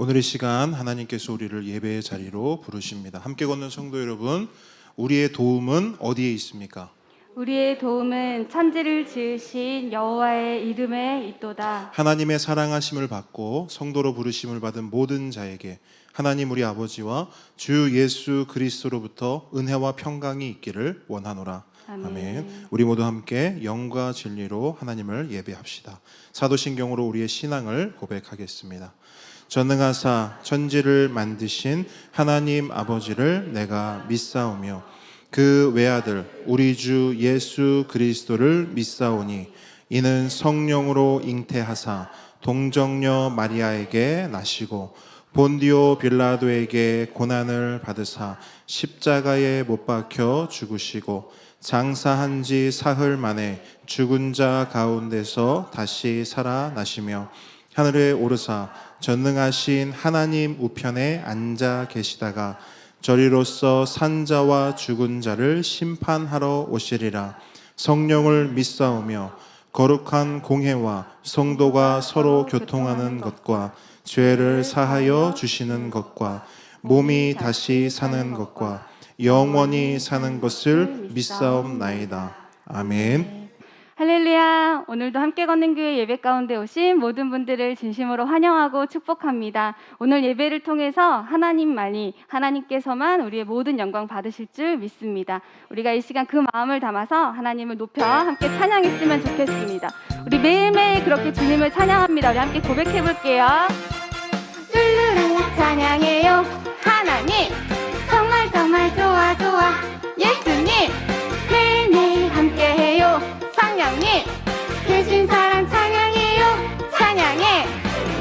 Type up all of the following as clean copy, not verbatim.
오늘 이 시간 하나님께서 우리를 예배의 자리로 부르십니다. 함께 걷는 성도 여러분, 우리의 도움은 어디에 있습니까? 우리의 도움은 천지를 지으신 여호와의 이름에 있도다. 하나님의 사랑하심을 받고 성도로 부르심을 받은 모든 자에게 하나님 우리 아버지와 주 예수 그리스도로부터 은혜와 평강이 있기를 원하노라. 아멘. 우리 모두 함께 영과 진리로 하나님을 예배합시다. 사도신경으로 우리의 신앙을 고백하겠습니다. 전능하사 천지를 만드신 하나님 아버지를 내가 믿사오며 그 외아들 우리 주 예수 그리스도를 믿사오니 이는 성령으로 잉태하사 동정녀 마리아에게 나시고 본디오 빌라도에게 고난을 받으사 십자가에 못 박혀 죽으시고 장사한 지 사흘 만에 죽은 자 가운데서 다시 살아나시며 하늘에 오르사 전능하신 하나님 우편에 앉아 계시다가 저리로서 산자와 죽은 자를 심판하러 오시리라. 성령을 믿사오며 거룩한 공회와 성도가 서로 교통하는 것과 죄를 사하여 주시는 것과 몸이 다시 사는 것과 영원히 사는 것을 믿사옵나이다. 아멘. 할렐루야. 오늘도 함께 걷는 교회 예배 가운데 오신 모든 분들을 진심으로 환영하고 축복합니다. 오늘 예배를 통해서 하나님께서만 우리의 모든 영광 받으실 줄 믿습니다. 우리가 이 시간 그 마음을 담아서 하나님을 높여 함께 찬양했으면 좋겠습니다. 우리 매일매일 그렇게 주님을 찬양합니다. 우리 함께 고백해 볼게요. 룰루랄라 찬양해요 하나님, 정말 정말 좋아 좋아 예수님, 매일매일 함께해요 성령님, 대신 사랑 찬양해요 찬양해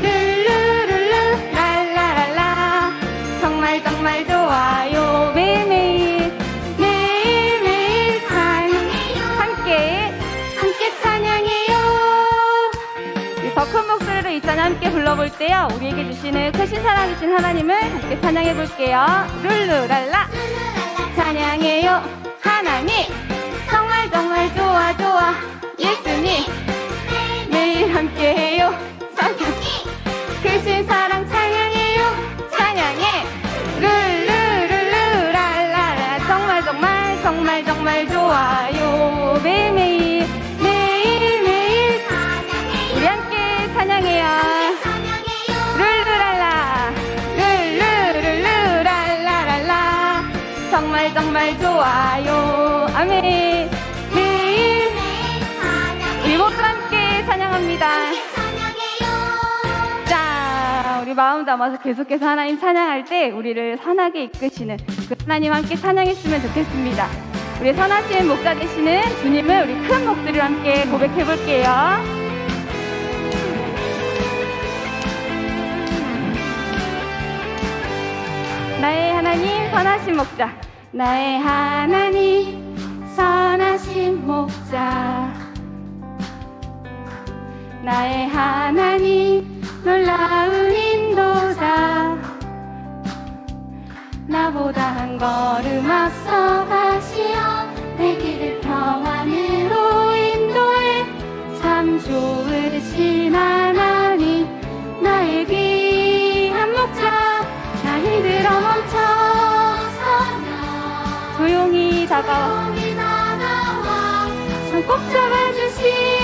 룰루룰루 랄라랄라, 정말 정말 좋아요 매일매일 매일매일 찬양해요 함께 찬양해요. 더 큰 목소리로 이 찬양 함께 불러볼 때요, 우리에게 주시는 크신 사랑 주신 하나님을 함께 찬양해 볼게요. 룰루랄라 찬양해요 하나님, 정말 정말 좋아 좋아 예수님, 매일 함께해요 찬양, 크신 사랑 찬양해요 찬양해 룰루룰루 랄라라, 정말 정말 정말 정말 좋아요 매일매일 매일매일 우리 함께 찬양해요. 룰루랄라 룰루룰루 랄라랄라, 정말 정말 좋아요. 아멘. 매일 우리 모두 함께 찬양합니다. 자, 우리 마음 담아서 계속해서 하나님 찬양할 때 우리를 선하게 이끄시는 그 하나님 함께 찬양했으면 좋겠습니다. 우리 선하신 목자 되시는 주님을 우리 큰 목소리로 함께 고백해 볼게요. 나의 하나님 선하신 목자, 나의 하나님 선하신 목자, 나의 하나님 놀라운 인도자, 나보다 한 걸음 앞서 가시어 내 길을 평안으로 인도해 참 좋으신 하나님, 나의 귀한 목자, 나 힘들어 멈춰서면 조용히 다가와 손 꼭 잡아주시는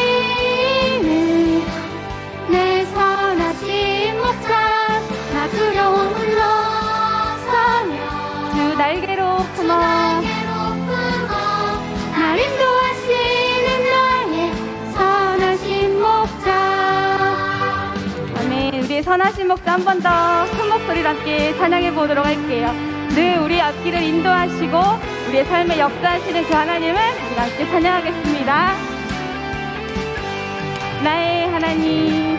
내 선하신 목자, 나 두려움 물러서면 주 날개로 품어 날 인도하시는 나의 선하신 목자. 아멘. 우리의 선하신 목자 한 번 더 큰 목소리로 함께 찬양해 보도록 할게요. 늘 우리 앞길을 인도하시고 우리의 삶에 역사하시는 그 하나님을 우리가 함께 찬양하겠습니다. 나의 하나님,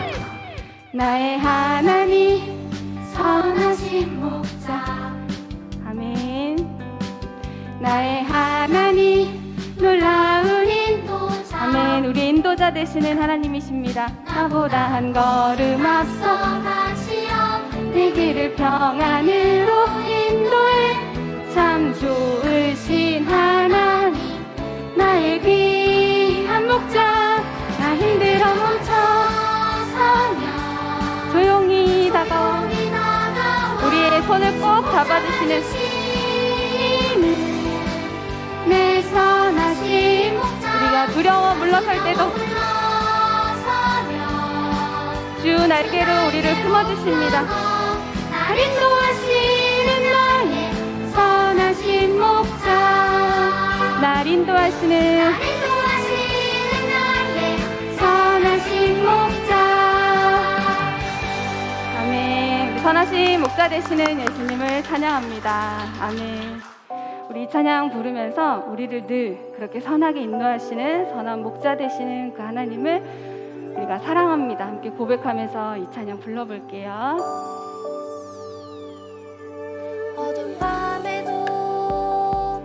나의 하나님 선하신 목자. 아멘. 나의 하나님 놀라운 인도자. 아멘. 우리 인도자 되시는 하나님이십니다. 나보다 한 걸음 앞서 가시어 내 길을 평안으로 인도해 참 좋으신 하나님, 나의 귀한 목자, 나 힘들어 멈춰서면 조용히 다가와 손을 꼭 잡아주시는 내 선하신 우리가 두려워 물러설 때도 주 날개로 우리를 품어주십니다. 날 인도하시는 나의 선하신 목자 날 인도하시는 나의 선하신 목자 아멘. 우리 선하신 목자 되시는 예수님을 찬양합니다. 아멘. 우리 이 찬양 부르면서 우리를 늘 그렇게 선하게 인도하시는 선한 목자 되시는 그 하나님을 우리가 사랑합니다. 함께 고백하면서 이 찬양 불러볼게요. 어두운 밤에도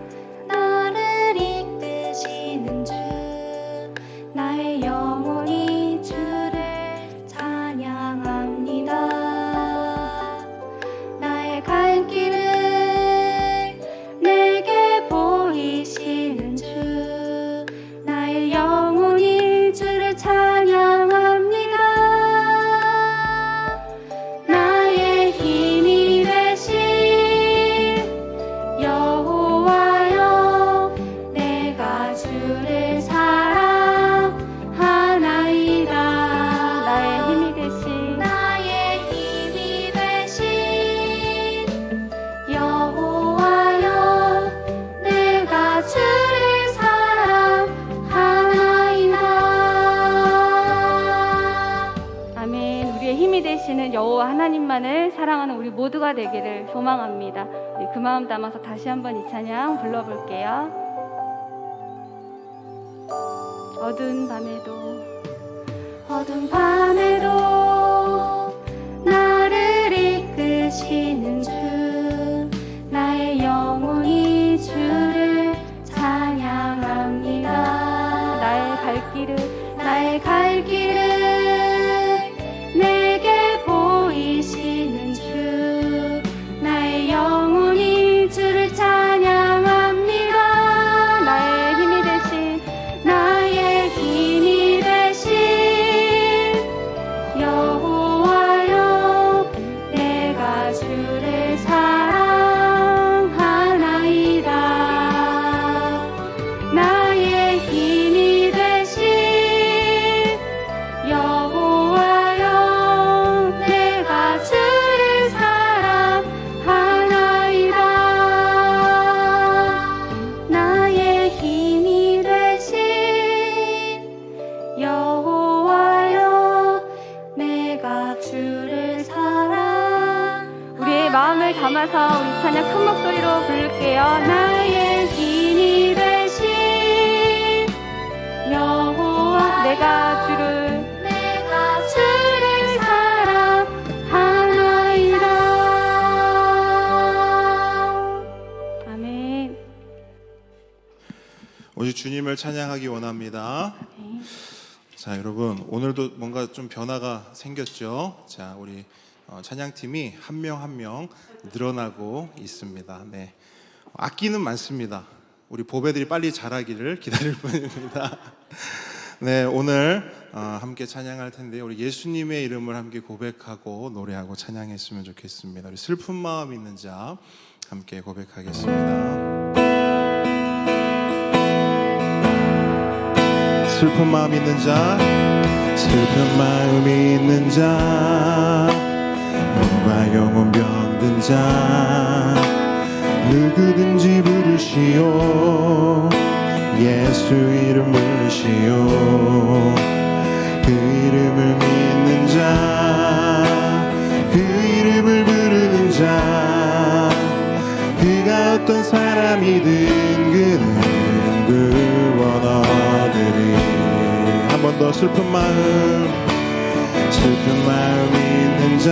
나를 이끄시는 주 나의 영혼이 주를 찬양합니다. 나의 갈 길을 내게 보이시는 주 나의 영혼이 주를 찬양합니다. 나의 힘이 되신 여호와여 내가 주를 사랑하나이다. 나의 힘이 되신 나의 힘이 되신 여호와여 내가 주를 사랑하나이다. 아멘. 우리의 힘이 되시는 여호와 하나님만을 사랑하는 우리 모두가 되기를 소망합니다. 우리 그 마음 담아서 다시 한번 이 찬양 불러볼게요. 어두운 밤에도 어두운 밤에도 나를 이끄시는 주 나의 영혼이 주를 찬양합니다. 나의 갈 길을 내게 보이시는 주 나의 영혼이 주를 찬양합니다. 나의 힘이 되신 나의 힘이 되신 여호와여 내가 주를 사랑하나이다. 나의 힘이 되신 여호와여 내가 주를 사랑하나이다. 나의 힘이 되신 여호와여 내가 주를 사랑. 우리의 마음을 담아서 우리 찬양 큰 목소리로 부를게요. 나의 힘이 되신 여호와 내가 주를 사랑하나이다. 아멘. 오직 주님을 찬양하기 원합니다. 자, 여러분 오늘도 뭔가 좀 변화가 생겼죠? 자, 우리 찬양팀이 한 명 한 명 늘어나고 있습니다. 네, 악기는 많습니다. 우리 보배들이 빨리 자라기를 기다릴 뿐입니다. 네, 오늘 함께 찬양할 텐데요. 우리 예수님의 이름을 함께 고백하고 노래하고 찬양했으면 좋겠습니다. 우리 슬픈 마음 있는 자 함께 고백하겠습니다. 슬픈 마음 있는 자, 슬픈 마음이 있는 자, 몸과 영혼 병든 자, 누구든지 부르시오. 예수 이름 부르시오. 그 이름을 믿는 자, 그 이름을 부르는 자, 그가 어떤 사람이든 그는 구원 얻으리. 한 번 더 슬픈 마음 있는 자,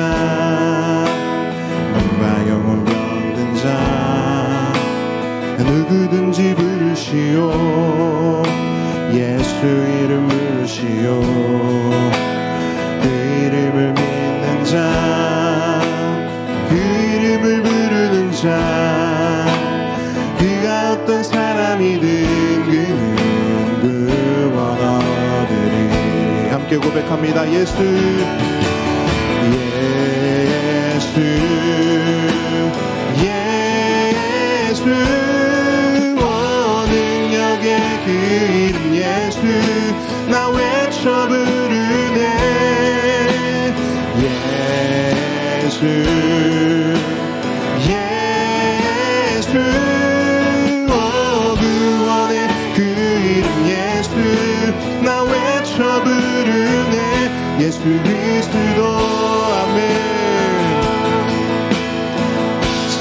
몸과 영혼 병든 자, 누구든지 부르시오. 예수 이름 부르시오. 그 이름을 믿는 자, 그 이름을 부르는 자, 그가 어떤 사람이든 그는 구원 얻으리. 함께 고백합니다. 예수 예수 예수 구원의 그 이름 예수 나 외쳐 부르네 예수 그리스도 아멘.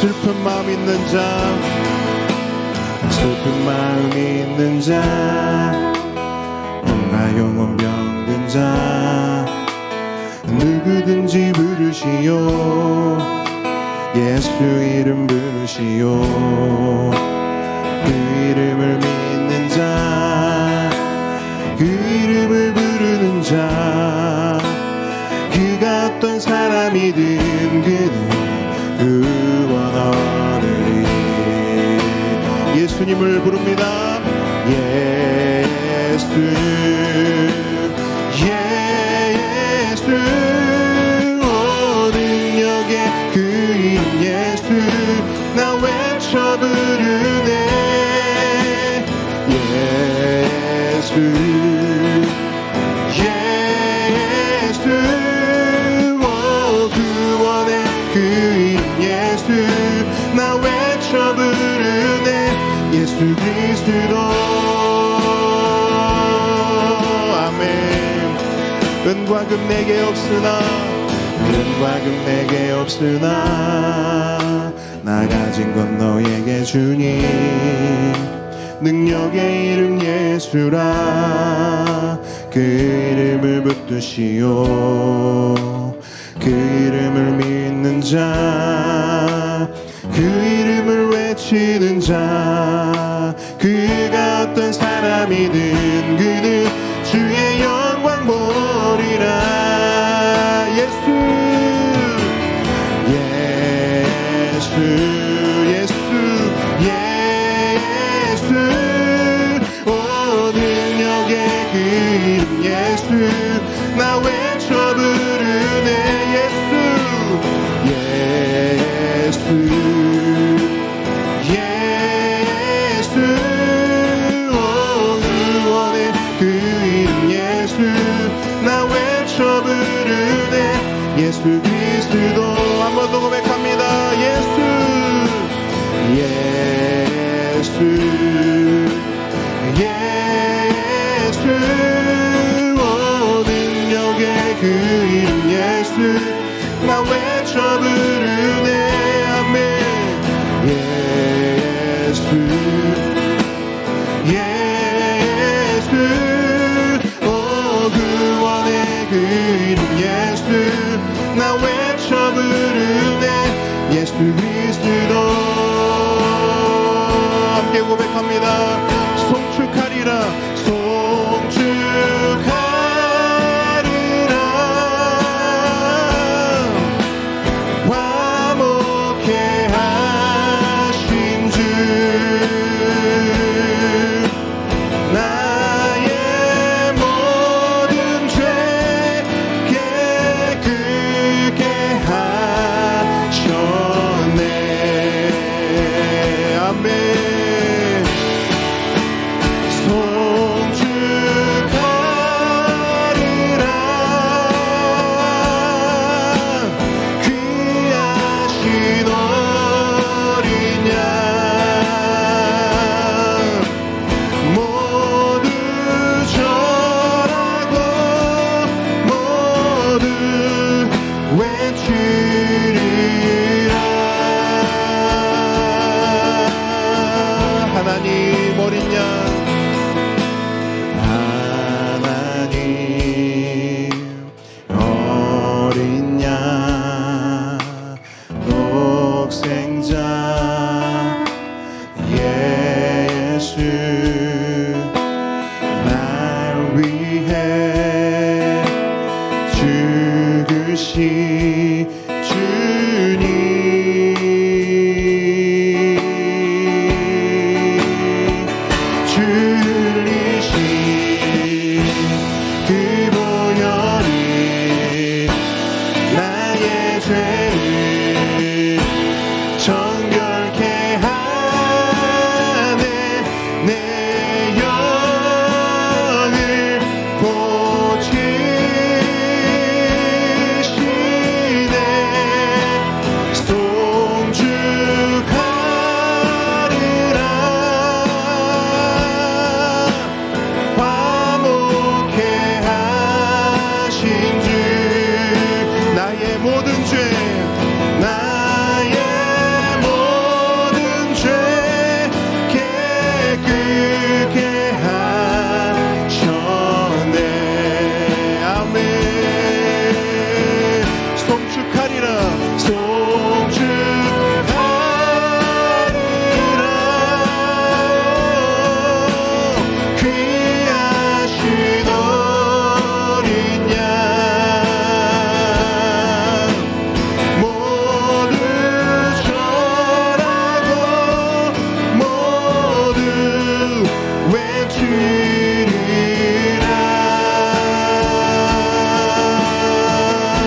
슬픈 마음 있는 자 슬픈 마음 있는 자 뭔가 영혼 병든 자 누구든지 부르시오 예수 이름 부르시오 그 이름을 믿는 자 그 이름을 부르는 자 그가 어떤 사람이든 그는 구원 얻으리 예수님을 부릅니다 예수 예수 능력의 그 이름 예수 나 외쳐 부르네 예수 예수 구원의 그 이름 예수 나 외쳐 부르네 예수 그리스도 아멘. 은과 금 내게 없으나 은과 금 내게 없으나 나 가진 건 너에게 주니 능력의 이름 예수라 그 이름을 붙드시오 그 이름을 믿는 자 그 이름을 외치는 자 그가 어떤 사람이든 그는 주의 영광 보리라 예수 예수 예수 예수 오 능력의 그 이름 예수 나 외쳐 부르네 예수 예수 예수 오 구원의 그 이름 예수 나 외쳐 부르네 예수 그리스도 한 번 더 고백합니다 예수 예수 예수 오 능력의 그 이름 예수 나 외쳐 부르네 아멘 예수 예수 오 구원의 그 이름 예수 나 외쳐 부르네 예수 그리스도 함께 고백합니다 송축하리라 송축하리라 화목해 하신 주 나의 모든 죄 깨끗게 하셨네 아멘 송축하리라 귀하신 어린 양 모두 절하고 모두 외치리라 하나님 어린 양 하나님 어린 양 독생자 예수 날 위해 죽으신 주님 줄리신 그 보혈이 나의 죄를 정결케 하네 내 영을 고치시네 모든 죄 나의 모든 죄 깨끗게 하셨네. 아멘. 송축하리라 귀하신 어린 양 모두 절하고 모두 외치리라.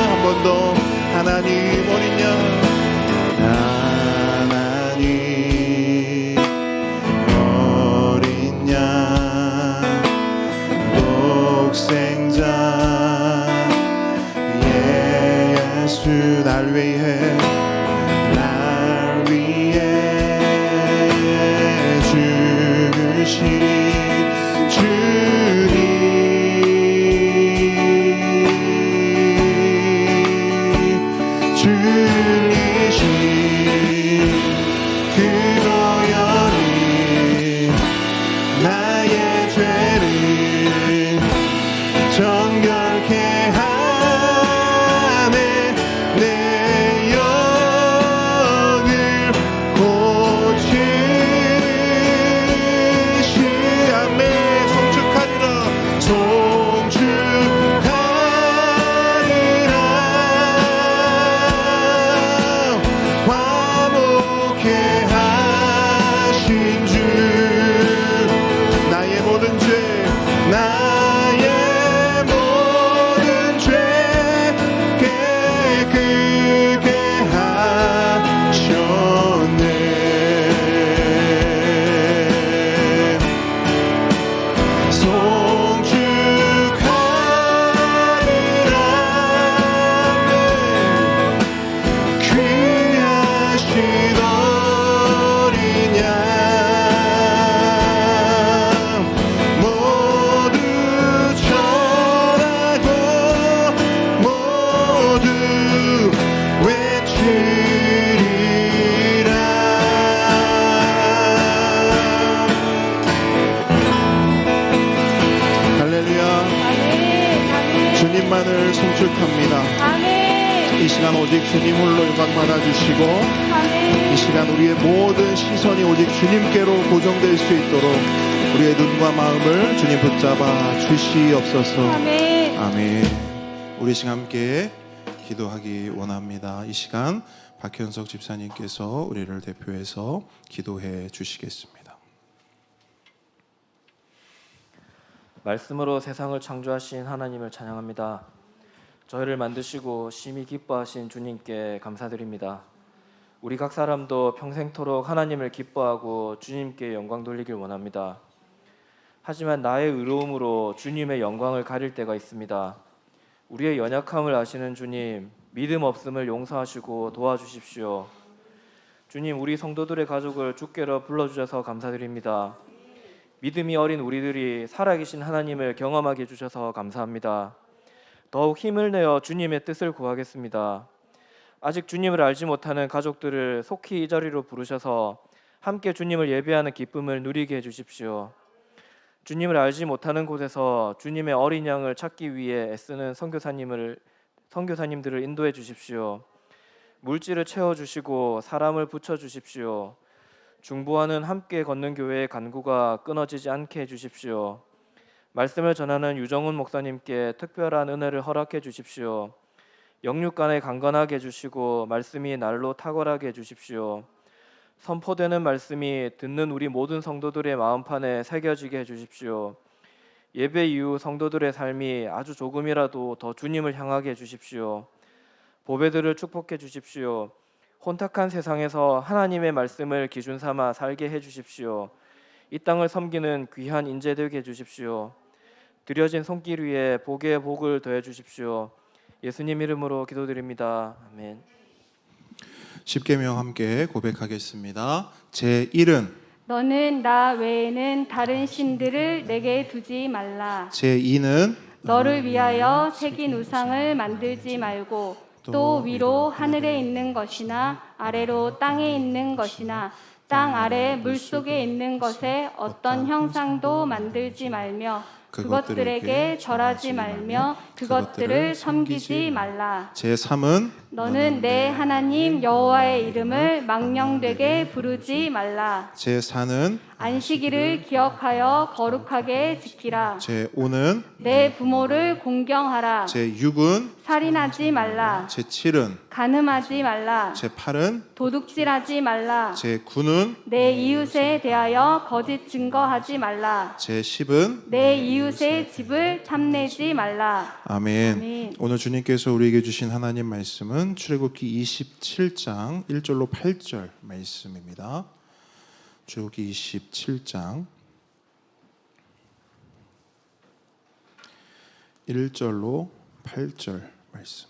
한 번 더 하나님 어린 양 하나님 어린 양 독생자 예수 날 위해 죽으신 주님 주님이신 그 보혈이 나의 죄를 정결케 하네. 내 영을 고치시. 아멘. 송축하리라 송축하리라 화목해 하신 주 나의 모든 죄 나의 모든 죄 깨끗게 하셨네. 송축하리라 귀하신 어린 양 모두 절하고 모두 외치리라. 할렐루야. 주님만을 송축합니다. 이 시간 오직 주님 홀로 영광 받아주시고 이 시간 우리의 모든 시선이 오직 주님께로 고정될 수 있도록 우리의 눈과 마음을 주님 붙잡아 주시옵소서. 아멘. 우리 시간 함께 기도하기 원합니다. 이 시간 박현석 집사님께서 우리를 대표해서 기도해 주시겠습니다. 말씀으로 세상을 창조하신 하나님을 찬양합니다. 저희를 만드시고 심히 기뻐하신 주님께 감사드립니다. 우리 각 사람도 평생토록 하나님을 기뻐하고 주님께 영광 돌리길 원합니다. 하지만 나의 의로움으로 주님의 영광을 가릴 때가 있습니다. 우리의 연약함을 아시는 주님, 믿음 없음을 용서하시고 도와주십시오. 주님, 우리 성도들의 가족을 주께로 불러주셔서 감사드립니다. 믿음이 어린 우리들이 살아계신 하나님을 경험하게 해주셔서 감사합니다. 더욱 힘을 내어 주님의 뜻을 구하겠습니다. 아직 주님을 알지 못하는 가족들을 속히 이 자리로 부르셔서 함께 주님을 예배하는 기쁨을 누리게 해주십시오. 주님을 알지 못하는 곳에서 주님의 어린 양을 찾기 위해 애쓰는 선교사님들을 인도해 주십시오. 물질을 채워주시고 사람을 붙여주십시오. 중보하는 함께 걷는 교회의 간구가 끊어지지 않게 해주십시오. 말씀을 전하는 유정훈 목사님께 특별한 은혜를 허락해 주십시오. 영육간에 강건하게 해주시고 말씀이 날로 탁월하게 해주십시오. 선포되는 말씀이 듣는 우리 모든 성도들의 마음판에 새겨지게 해주십시오. 예배 이후 성도들의 삶이 아주 조금이라도 더 주님을 향하게 해주십시오. 보배들을 축복해 주십시오. 혼탁한 세상에서 하나님의 말씀을 기준 삼아 살게 해주십시오. 이 땅을 섬기는 귀한 인재 되게 해주십시오. 드려진 손길 위에 복의 복을 더해 주십시오. 예수님 이름으로 기도드립니다. 아멘. 십계명 함께 고백하겠습니다. 제1은 너는 나 외에는 다른 신들을 내게 두지 말라. 제2는 너를 위하여 새긴 우상을 만들지 말고 또 위로 하늘에 있는 것이나 아래로 땅에 있는 것이나 땅 아래 물속에 있는 것에 어떤 형상도 만들지 말며 그것들에게 절하지 말며 그것들을 섬기지 말라. 제3은 너는 내 하나님 여호와의 이름을 망령되게 부르지 말라. 제4는 안식일을 기억하여 거룩하게 지키라. 제5는 내 부모를 공경하라. 제6은 살인하지 말라. 제7은 간음하지 말라. 제8은 도둑질하지 말라. 제9는 내 이웃에 대하여 거짓 증거하지 말라. 제10은 내 이웃의 집을 탐내지 말라. 아멘. 아멘. 오늘 주님께서 우리에게 주신 하나님 말씀은 출애굽기 27장 1절로 8절 말씀입니다. 출애굽기 27장 1절로 8절 말씀.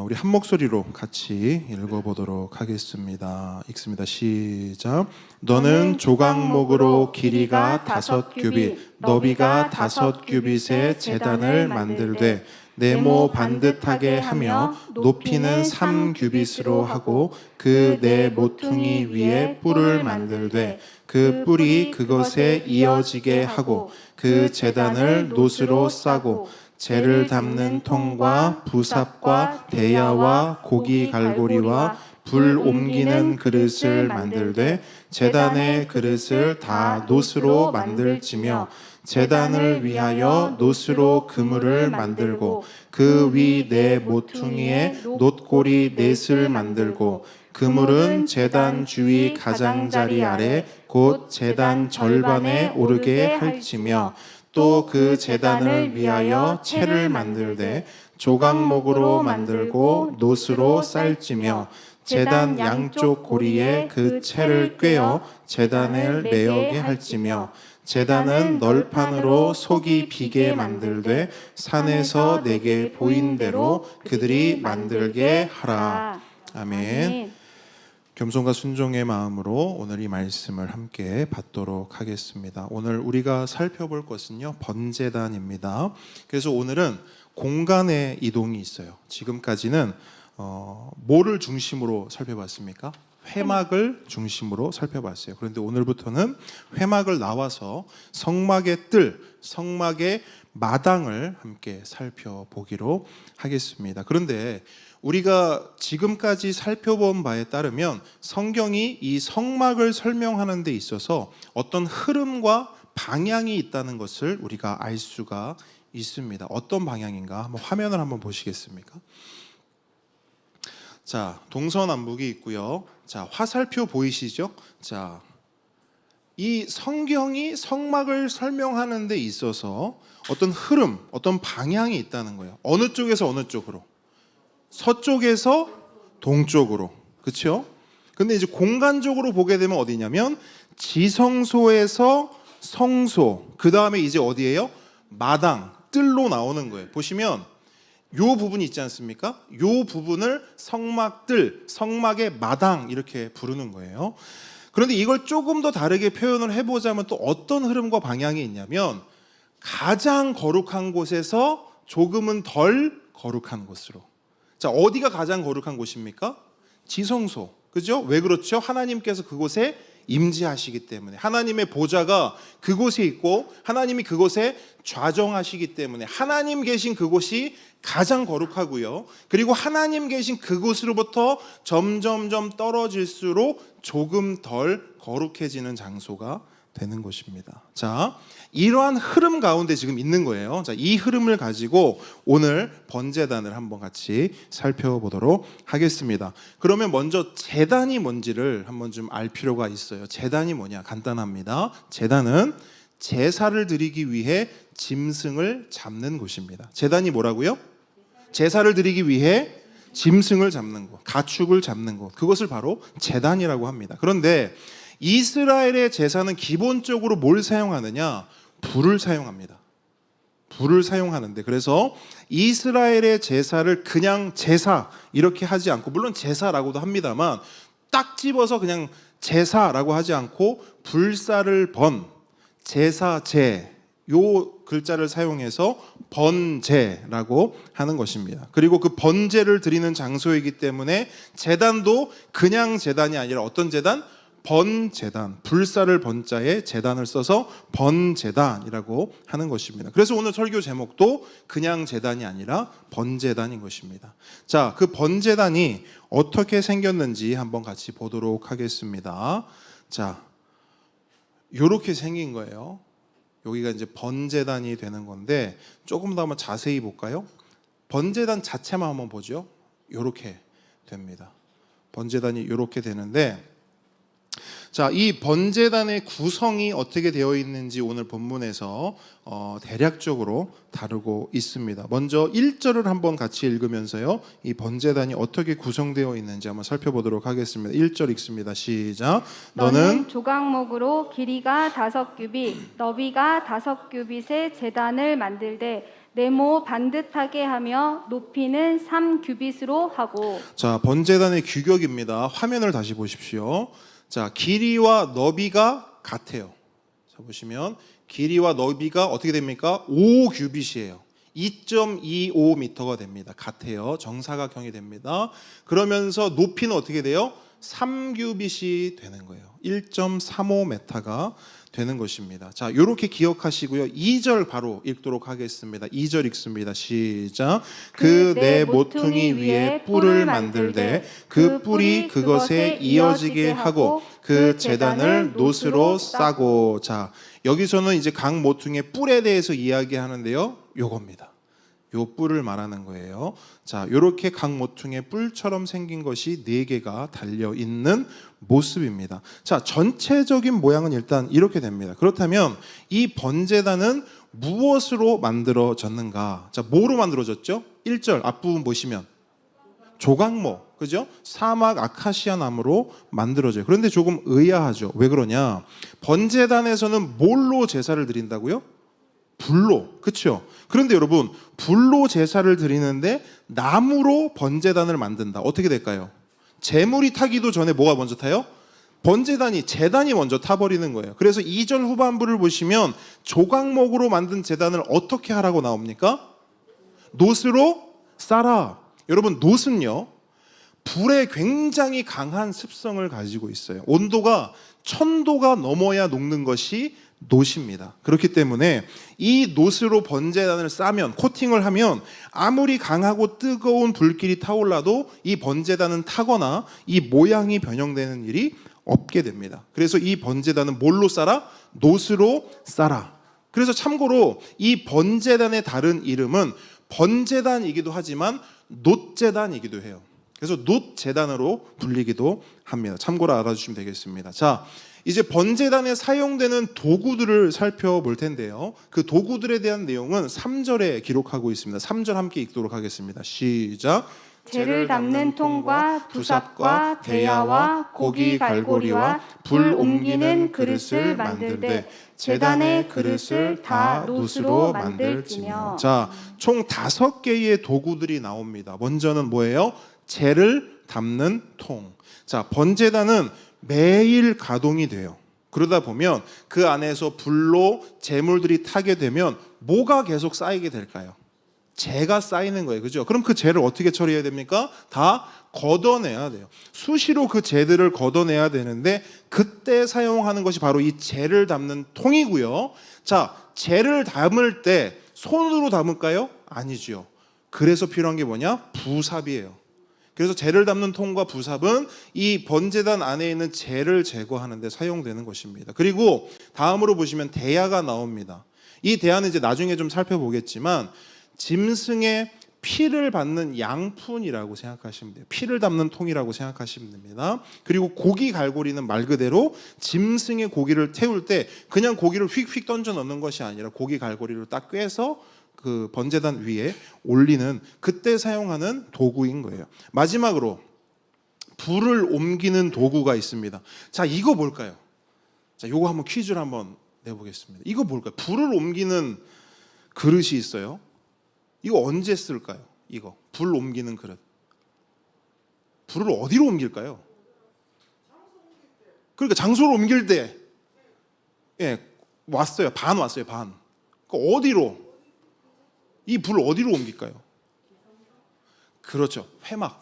우리 한 목소리로 같이 읽어보도록 하겠습니다. 읽습니다. 시작. 너는 조각목으로 길이가 5규빗, 너비가 5규빗의 제단을 만들되 네모 반듯하게 하며 높이는 3규빗으로 하고 그 네 모퉁이 위에 뿔을 만들되 그 뿔이 그것에 이어지게 하고 그 제단을 놋으로 싸고 재를 담는 통과 부삽과 대야와 고기 갈고리와 불 옮기는 그릇을 만들되 제단의 그릇을 다 놋으로 만들지며 제단을 위하여 놋으로 그물을 만들고 그 위 네 모퉁이에 놋고리 넷을 만들고 그물은 제단 주위 가장자리 아래 곧 제단 절반에 오르게 할지며 또 그 제단을 위하여 채를 만들되 조각목으로 만들고 놋으로 쌀지며 제단 양쪽 고리에 그 채를 꿰어 제단을 매어게 할지며 제단은 널판으로 속이 비게 만들되 산에서 내게 보인 대로 그들이 만들게 하라. 아멘. 겸손과 순종의 마음으로 오늘 이 말씀을 함께 받도록 하겠습니다. 오늘 우리가 살펴볼 것은요, 번제단입니다. 그래서 오늘은 공간의 이동이 있어요. 지금까지는 뭐를 중심으로 살펴봤습니까? 회막을 중심으로 살펴봤어요. 그런데 오늘부터는 회막을 나와서 성막의 뜰, 성막의 마당을 함께 살펴보기로 하겠습니다. 그런데 우리가 지금까지 살펴본 바에 따르면 성경이 이 성막을 설명하는 데 있어서 어떤 흐름과 방향이 있다는 것을 우리가 알 수가 있습니다. 어떤 방향인가? 한번 화면을 한번 보시겠습니까? 자, 동서남북이 있고요. 자, 화살표 보이시죠? 자, 이 성경이 성막을 설명하는 데 있어서 어떤 흐름, 어떤 방향이 있다는 거예요. 어느 쪽에서 어느 쪽으로? 서쪽에서 동쪽으로. 그렇죠? 근데 이제 공간적으로 보게 되면 어디냐면 지성소에서 성소, 그 다음에 이제 어디예요? 마당, 뜰로 나오는 거예요. 보시면 요 부분이 있지 않습니까? 요 부분을 성막뜰, 성막의 마당 이렇게 부르는 거예요. 그런데 이걸 조금 더 다르게 표현을 해보자면 또 어떤 흐름과 방향이 있냐면 가장 거룩한 곳에서 조금은 덜 거룩한 곳으로. 자, 어디가 가장 거룩한 곳입니까? 지성소. 그죠? 왜 그렇죠? 하나님께서 그곳에 임재하시기 때문에, 하나님의 보좌가 그곳에 있고 하나님이 그곳에 좌정하시기 때문에 하나님 계신 그곳이 가장 거룩하고요. 그리고 하나님 계신 그곳으로부터 점점점 떨어질수록 조금 덜 거룩해지는 장소가 되는 것입니다. 자, 이러한 흐름 가운데 지금 있는 거예요. 자, 이 흐름을 가지고 오늘 번제단을 한번 같이 살펴보도록 하겠습니다. 그러면 먼저 제단이 뭔지를 한번 좀 알 필요가 있어요. 제단이 뭐냐? 간단합니다. 제단은 제사를 드리기 위해 짐승을 잡는 곳입니다. 제단이 뭐라고요? 제사를 드리기 위해 짐승을 잡는 곳, 가축을 잡는 곳. 그것을 바로 제단이라고 합니다. 그런데 이스라엘의 제사는 기본적으로 뭘 사용하느냐? 불을 사용합니다. 불을 사용하는데, 그래서 이스라엘의 제사를 그냥 제사 이렇게 하지 않고, 물론 제사라고도 합니다만 딱 집어서 그냥 제사라고 하지 않고 불사를 번, 제사제 요 글자를 사용해서 번제라고 하는 것입니다. 그리고 그 번제를 드리는 장소이기 때문에 제단도 그냥 제단이 아니라 어떤 제단? 번제단, 불사를 번자에 제단을 써서 번제단이라고 하는 것입니다. 그래서 오늘 설교 제목도 그냥 제단이 아니라 번제단인 것입니다. 자, 그 번제단이 어떻게 생겼는지 한번 같이 보도록 하겠습니다. 자, 이렇게 생긴 거예요. 여기가 이제 번제단이 되는 건데 조금 더 한번 자세히 볼까요? 번제단 자체만 한번 보죠. 이렇게 됩니다. 번제단이 이렇게 되는데, 자, 이 번제단의 구성이 어떻게 되어 있는지 오늘 본문에서 대략적으로 다루고 있습니다. 먼저 1절을 한번 같이 읽으면서요, 이 번제단이 어떻게 구성되어 있는지 한번 살펴보도록 하겠습니다. 1절 읽습니다. 시작. 너는 조각목으로 길이가 5규빗, 너비가 5규빗의 제단을 만들되 네모 반듯하게 하며 높이는 3규빗으로 하고. 자, 번제단의 규격입니다. 화면을 다시 보십시오. 자, 길이와 너비가 같아요. 자, 보시면 길이와 너비가 어떻게 됩니까? 5규빗이에요. 2.25m가 됩니다. 같아요. 정사각형이 됩니다. 그러면서 높이는 어떻게 돼요? 3규빗이 되는 거예요. 1.35m가 되는 것입니다. 자, 이렇게 기억하시고요. 2절 바로 읽도록 하겠습니다. 2절 읽습니다. 시작. 그 내 모퉁이 위에 뿔을 만들되 그 뿔이 그것에 이어지게 하고 그 제단을 놋으로 싸고. 자, 여기서는 이제 각 모퉁이의 뿔에 대해서 이야기하는데요. 요겁니다. 요 뿔을 말하는 거예요. 자, 요렇게 각 모퉁이의 뿔처럼 생긴 것이 4개가 달려 있는 모습입니다. 자, 전체적인 모양은 일단 이렇게 됩니다. 그렇다면 이 번제단은 무엇으로 만들어졌는가? 자, 뭐로 만들어졌죠? 1절 앞부분 보시면 조각모, 그죠? 사막 아카시아 나무로 만들어져요. 그런데 조금 의아하죠. 왜 그러냐? 번제단에서는 뭘로 제사를 드린다고요? 불로, 그렇죠? 그런데 여러분, 불로 제사를 드리는데 나무로 번제단을 만든다. 어떻게 될까요? 제물이 타기도 전에 뭐가 먼저 타요? 번제단이, 제단이 먼저 타버리는 거예요. 그래서 2절 후반부를 보시면 조각목으로 만든 제단을 어떻게 하라고 나옵니까? 놋으로 싸라. 여러분, 놋은요, 불에 굉장히 강한 습성을 가지고 있어요. 온도가 1000도가 넘어야 녹는 것이 놋입니다. 그렇기 때문에 이 놋으로 번제단을 싸면, 코팅을 하면 아무리 강하고 뜨거운 불길이 타올라도 이 번제단은 타거나 이 모양이 변형되는 일이 없게 됩니다. 그래서 이 번제단은 뭘로 싸라? 놋으로 싸라. 그래서 참고로 이 번제단의 다른 이름은 번제단이기도 하지만 놋제단이기도 해요. 그래서 놋제단으로 불리기도 합니다. 참고로 알아주시면 되겠습니다. 자, 이제 번제단에 사용되는 도구들을 살펴볼 텐데요. 그 도구들에 대한 내용은 3절에 기록하고 있습니다. 3절 함께 읽도록 하겠습니다. 시작. 재를 담는 통과 부삽과 대야와 고기 갈고리와 불 옮기는 그릇을 만들되 제단의 그릇을 다 놋으로 만들지며. 자, 총 5개의 도구들이 나옵니다. 먼저는 뭐예요? 재를 담는 통. 자, 번제단은 매일 가동이 돼요. 그러다 보면 그 안에서 불로 재물들이 타게 되면 뭐가 계속 쌓이게 될까요? 재가 쌓이는 거예요. 그죠? 그럼 그 재를 어떻게 처리해야 됩니까? 다 걷어내야 돼요. 수시로 그 재들을 걷어내야 되는데 그때 사용하는 것이 바로 이 재를 담는 통이고요. 자, 재를 담을 때 손으로 담을까요? 아니죠. 그래서 필요한 게 뭐냐? 부삽이에요. 그래서 재를 담는 통과 부삽은 이 번제단 안에 있는 재를 제거하는 데 사용되는 것입니다. 그리고 다음으로 보시면 대야가 나옵니다. 이 대야는 이제 나중에 좀 살펴보겠지만 짐승의 피를 받는 양푼이라고 생각하시면 돼요. 피를 담는 통이라고 생각하시면 됩니다. 그리고 고기 갈고리는 말 그대로 짐승의 고기를 태울 때 그냥 고기를 휙휙 던져 넣는 것이 아니라 고기 갈고리를 딱 꿰서 그 번제단 위에 올리는, 그때 사용하는 도구인 거예요. 마지막으로 불을 옮기는 도구가 있습니다. 자, 이거 뭘까요? 자, 요거 한번 퀴즈를 한번 내보겠습니다. 이거 뭘까요? 불을 옮기는 그릇이 있어요. 이거 언제 쓸까요? 이거 불 옮기는 그릇. 불을 어디로 옮길까요? 그러니까 장소를 옮길 때, 왔어요. 반 왔어요. 반. 그러니까 어디로? 이 불을 어디로 옮길까요? 그렇죠. 회막.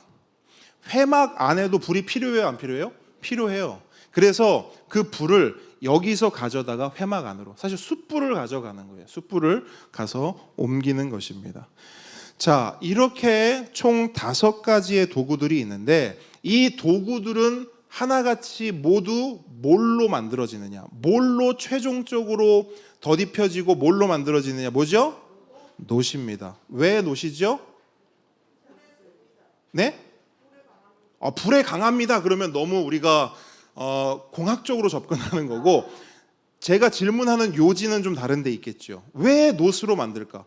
회막 안에도 불이 필요해요, 안 필요해요? 필요해요. 그래서 그 불을 여기서 가져다가 회막 안으로, 사실 숯불을 가져가는 거예요. 숯불을 가서 옮기는 것입니다. 자, 이렇게 총 5가지의 도구들이 있는데 이 도구들은 하나같이 모두 뭘로 만들어지느냐? 뭘로 최종적으로 더딥혀지고 뭘로 만들어지느냐? 뭐죠? 놋입니다. 왜 놋이죠? 네? 불에 강합니다. 그러면 너무 우리가 공학적으로 접근하는 거고, 제가 질문하는 요지는 좀 다른 데 있겠죠. 왜 놋으로 만들까?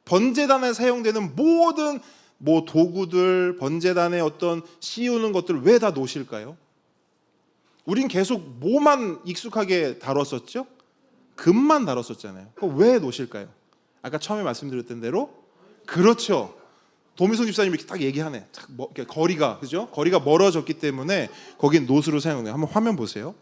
번제단에 사용되는 모든 도구들, 번제단의 어떤 씌우는 것들 왜 다 놋일까요? 우린 계속 뭐만 익숙하게 다뤘었죠? 금만 다뤘었잖아요. 그럼 왜 놋일까요? 아까 처음에 말씀드렸던 대로, 그렇죠. 도미성 집사님이 이렇게 딱 얘기하네. 거리가, 그죠? 거리가 멀어졌기 때문에 거긴 놋으로 사용해요. 한번 화면 보세요.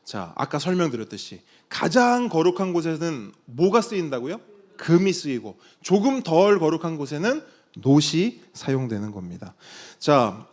자, 아까 설명드렸듯이 가장 거룩한 곳에는 뭐가 쓰인다고요? 금이 쓰이고, 조금 덜 거룩한 곳에는 놋이 사용되는 겁니다. 자,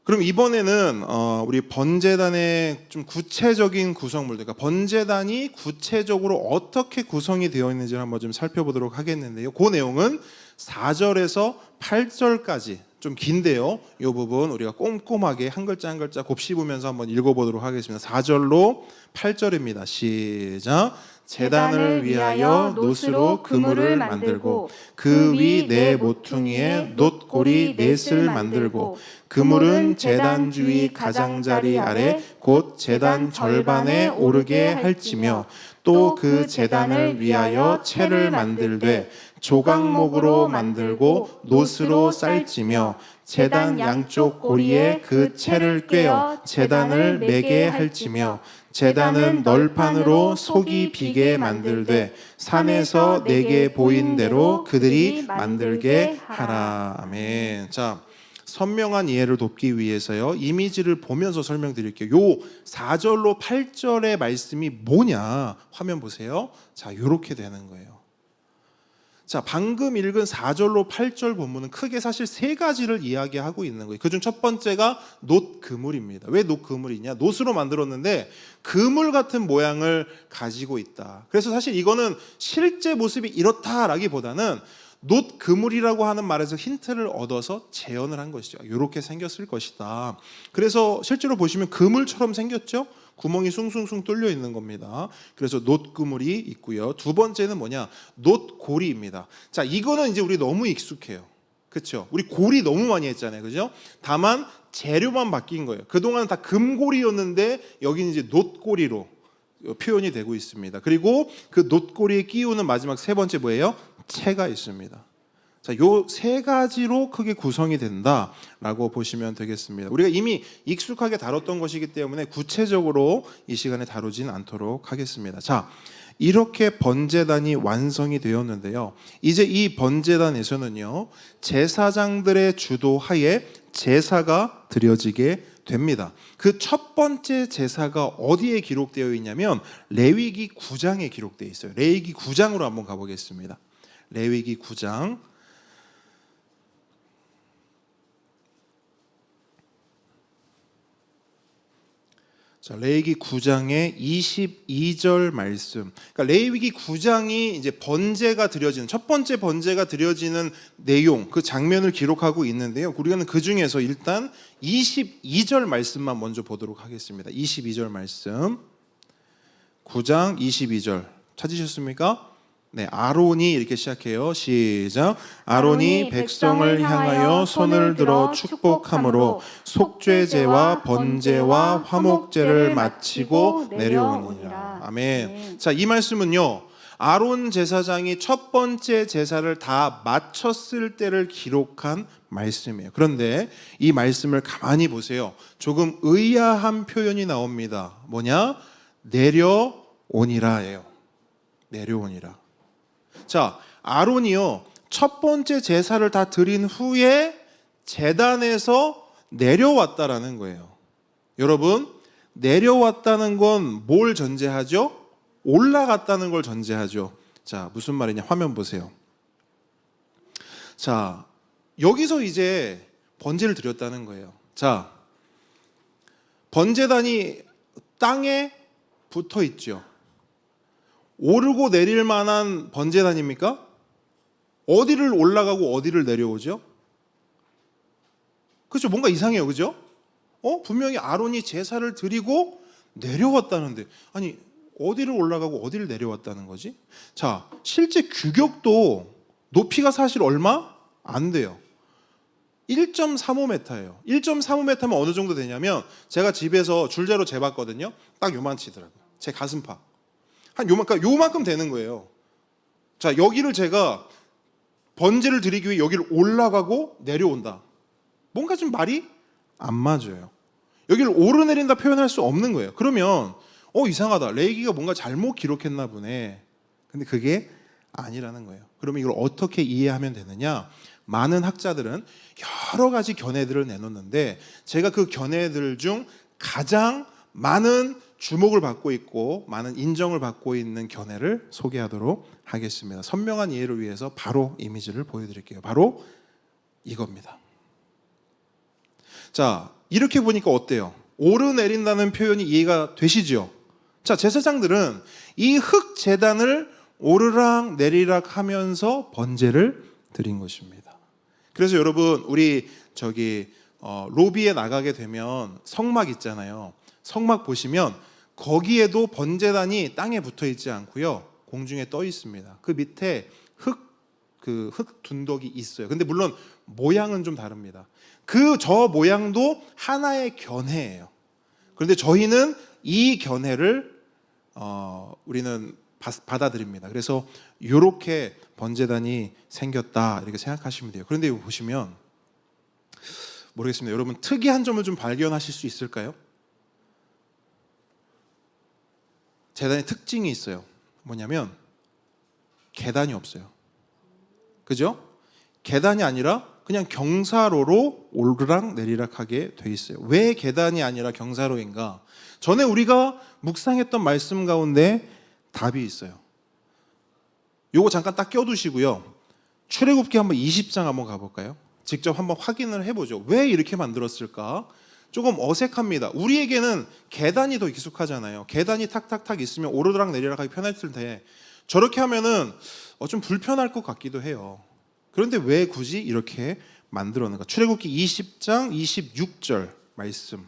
그럼 이번에는 우리 번제단의 좀 구체적인 구성물들, 그러니까 번제단이 구체적으로 어떻게 구성이 되어 있는지를 한번 좀 살펴보도록 하겠는데요. 그 내용은 4절에서 8절까지 좀 긴데요. 이 부분 우리가 꼼꼼하게 한 글자 한 글자 곱씹으면서 한번 읽어보도록 하겠습니다. 4절로 8절입니다. 시작. 제단을 위하여 놋으로 그물을 만들고 그 위 네 모퉁이에 놋고리 넷을 만들고 그물은 제단 주위 가장자리 아래 곧 제단 절반에 오르게 할지며 또 그 제단을 위하여 채를 만들되 조각목으로 만들고 놋으로 쌀지며 제단 양쪽 고리에 그 채를 꿰어 제단을 매게 할지며 제단은 널판으로 속이 비게 만들되 산에서 내게 보인 대로 그들이 만들게 하라. 아멘. 자, 선명한 이해를 돕기 위해서요, 이미지를 보면서 설명드릴게요. 요 4절로 8절의 말씀이 뭐냐, 화면 보세요. 자, 이렇게 되는 거예요. 자, 방금 읽은 4절로 8절 본문은 크게 사실 3가지를 이야기하고 있는 거예요. 그중 첫 번째가 놋 그물입니다. 왜 놋 그물이냐? 놋으로 만들었는데 그물 같은 모양을 가지고 있다. 그래서 사실 이거는 실제 모습이 이렇다라기보다는 놋 그물이라고 하는 말에서 힌트를 얻어서 재현을 한 것이죠. 이렇게 생겼을 것이다. 그래서 실제로 보시면 그물처럼 생겼죠? 구멍이 숭숭숭 뚫려 있는 겁니다. 그래서 놋 그물이 있고요. 두 번째는 뭐냐? 놋 고리입니다. 자, 이거는 이제 우리 너무 익숙해요. 그렇죠? 우리 고리 너무 많이 했잖아요. 그죠? 다만 재료만 바뀐 거예요. 그동안 다 금고리였는데 여기는 이제 놋 고리로 표현이 되고 있습니다. 그리고 그 놋 고리에 끼우는 마지막 3번째 뭐예요? 채가 있습니다. 자, 요 3가지로 크게 구성이 된다라고 보시면 되겠습니다. 우리가 이미 익숙하게 다뤘던 것이기 때문에 구체적으로 이 시간에 다루진 않도록 하겠습니다. 자, 이렇게 번제단이 완성이 되었는데요. 이제 이 번제단에서는요, 제사장들의 주도하에 제사가 드려지게 됩니다. 그 첫 번째 제사가 어디에 기록되어 있냐면 레위기 9장에 기록되어 있어요. 레위기 9장으로 한번 가보겠습니다. 레위기 9장. 자, 레위기 9장의 22절 말씀. 그러니까 레위기 9장이 이제 번제가 드려지는, 첫 번째 번제가 드려지는 내용, 그 장면을 기록하고 있는데요. 우리는 그 중에서 일단 22절 말씀만 먼저 보도록 하겠습니다. 22절 말씀. 9장 22절. 찾으셨습니까? 네, 아론이 이렇게 시작해요. 시작. 아론이 백성을 향하여 손을 들어 축복함으로 속죄제와 번제와 화목제를 마치고 내려오니라. 아멘. 자, 이 말씀은요, 아론 제사장이 첫 번째 제사를 다 마쳤을 때를 기록한 말씀이에요. 그런데 이 말씀을 가만히 보세요. 조금 의아한 표현이 나옵니다. 뭐냐? 내려오니라예요. 내려오니라. 자, 아론이요, 첫 번째 제사를 다 드린 후에 제단에서 내려왔다라는 거예요. 여러분, 내려왔다는 건 뭘 전제하죠? 올라갔다는 걸 전제하죠. 자, 무슨 말이냐? 화면 보세요. 자, 여기서 이제 번제를 드렸다는 거예요. 자, 번제단이 땅에 붙어 있죠. 오르고 내릴 만한 번제단입니까? 어디를 올라가고 어디를 내려오죠? 그렇죠. 뭔가 이상해요. 그죠? 분명히 아론이 제사를 드리고 내려왔다는데, 아니 어디를 올라가고 어디를 내려왔다는 거지? 자, 실제 규격도 높이가 사실 얼마 안 돼요. 1.35m예요. 1.35m면 어느 정도 되냐면, 제가 집에서 줄자로 재봤거든요. 딱 요만치더라고요. 제 가슴팍. 한 요만큼 되는 거예요. 자, 여기를 제가 번제를 드리기 위해 여기를 올라가고 내려온다. 뭔가 좀 말이 안 맞아요. 여기를 오르내린다 표현할 수 없는 거예요. 그러면 이상하다. 레이기가 뭔가 잘못 기록했나 보네. 근데 그게 아니라는 거예요. 그러면 이걸 어떻게 이해하면 되느냐? 많은 학자들은 여러 가지 견해들을 내놓는데, 제가 그 견해들 중 가장 많은 주목을 받고 있고 많은 인정을 받고 있는 견해를 소개하도록 하겠습니다. 선명한 이해를 위해서 바로 이미지를 보여드릴게요. 바로 이겁니다. 자, 이렇게 보니까 어때요? 오르내린다는 표현이 이해가 되시죠? 자, 제사장들은 이 흙 제단을 오르락 내리락 하면서 번제를 드린 것입니다. 그래서 여러분, 우리 로비에 나가게 되면 성막 있잖아요. 성막 보시면 거기에도 번제단이 땅에 붙어 있지 않고요, 공중에 떠 있습니다. 그 밑에 흙 둔덕이 있어요. 근데 물론 모양은 좀 다릅니다. 저 모양도 하나의 견해예요. 그런데 저희는 이 견해를 우리는 받아들입니다. 그래서 이렇게 번제단이 생겼다, 이렇게 생각하시면 돼요. 그런데 이거 보시면 모르겠습니다. 여러분, 특이한 점을 좀 발견하실 수 있을까요? 제단의 특징이 있어요. 뭐냐면 계단이 없어요. 그죠? 계단이 아니라 그냥 경사로로 오르락 내리락 하게 돼 있어요. 왜 계단이 아니라 경사로인가? 전에 우리가 묵상했던 말씀 가운데 답이 있어요. 요거 잠깐 딱 껴두시고요. 출애굽기 한번 20장 한번 가볼까요? 직접 한번 확인을 해보죠. 왜 이렇게 만들었을까? 조금 어색합니다. 우리에게는 계단이 더 익숙하잖아요. 계단이 탁탁탁 있으면 오르락 내리락 하기 편할 텐데, 저렇게 하면은 좀 불편할 것 같기도 해요. 그런데 왜 굳이 이렇게 만들었는가? 출애굽기 20장 26절 말씀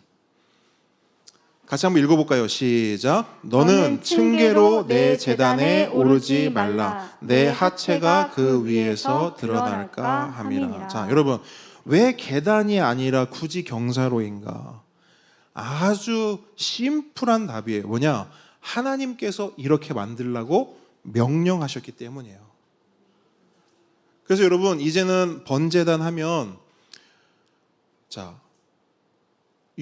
같이 한번 읽어볼까요? 시작. 너는 층계로 내 제단에 오르지 말라. 내 하체가 그 위에서 드러날까 함이라. 자, 여러분, 왜 계단이 아니라 굳이 경사로인가? 아주 심플한 답이에요. 뭐냐? 하나님께서 이렇게 만들라고 명령하셨기 때문이에요. 그래서 여러분, 이제는 번제단 하면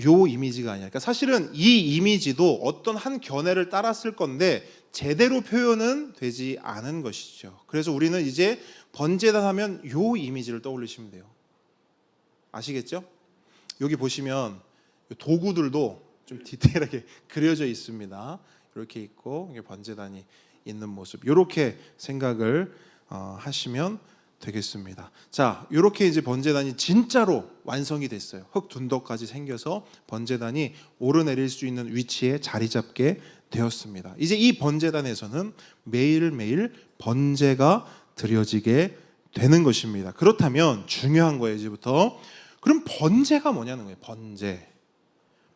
요 이미지가 아니야. 그러니까 사실은 이 이미지도 어떤 한 견해를 따랐을 건데 제대로 표현은 되지 않은 것이죠. 그래서 우리는 이제 번제단 하면 요 이미지를 떠올리시면 돼요. 아시겠죠? 여기 보시면 도구들도 좀 디테일하게 그려져 있습니다. 이렇게 있고, 이게 번제단이 있는 모습, 이렇게 생각을 하시면 되겠습니다. 자, 이렇게 이제 번제단이 진짜로 완성이 됐어요. 흙 둔덕까지 생겨서 번제단이 오르내릴 수 있는 위치에 자리 잡게 되었습니다. 이제 이 번제단에서는 매일매일 번제가 드려지게 되는 것입니다. 그렇다면 중요한 거예요, 이제부터. 그럼 번제가 뭐냐는 거예요.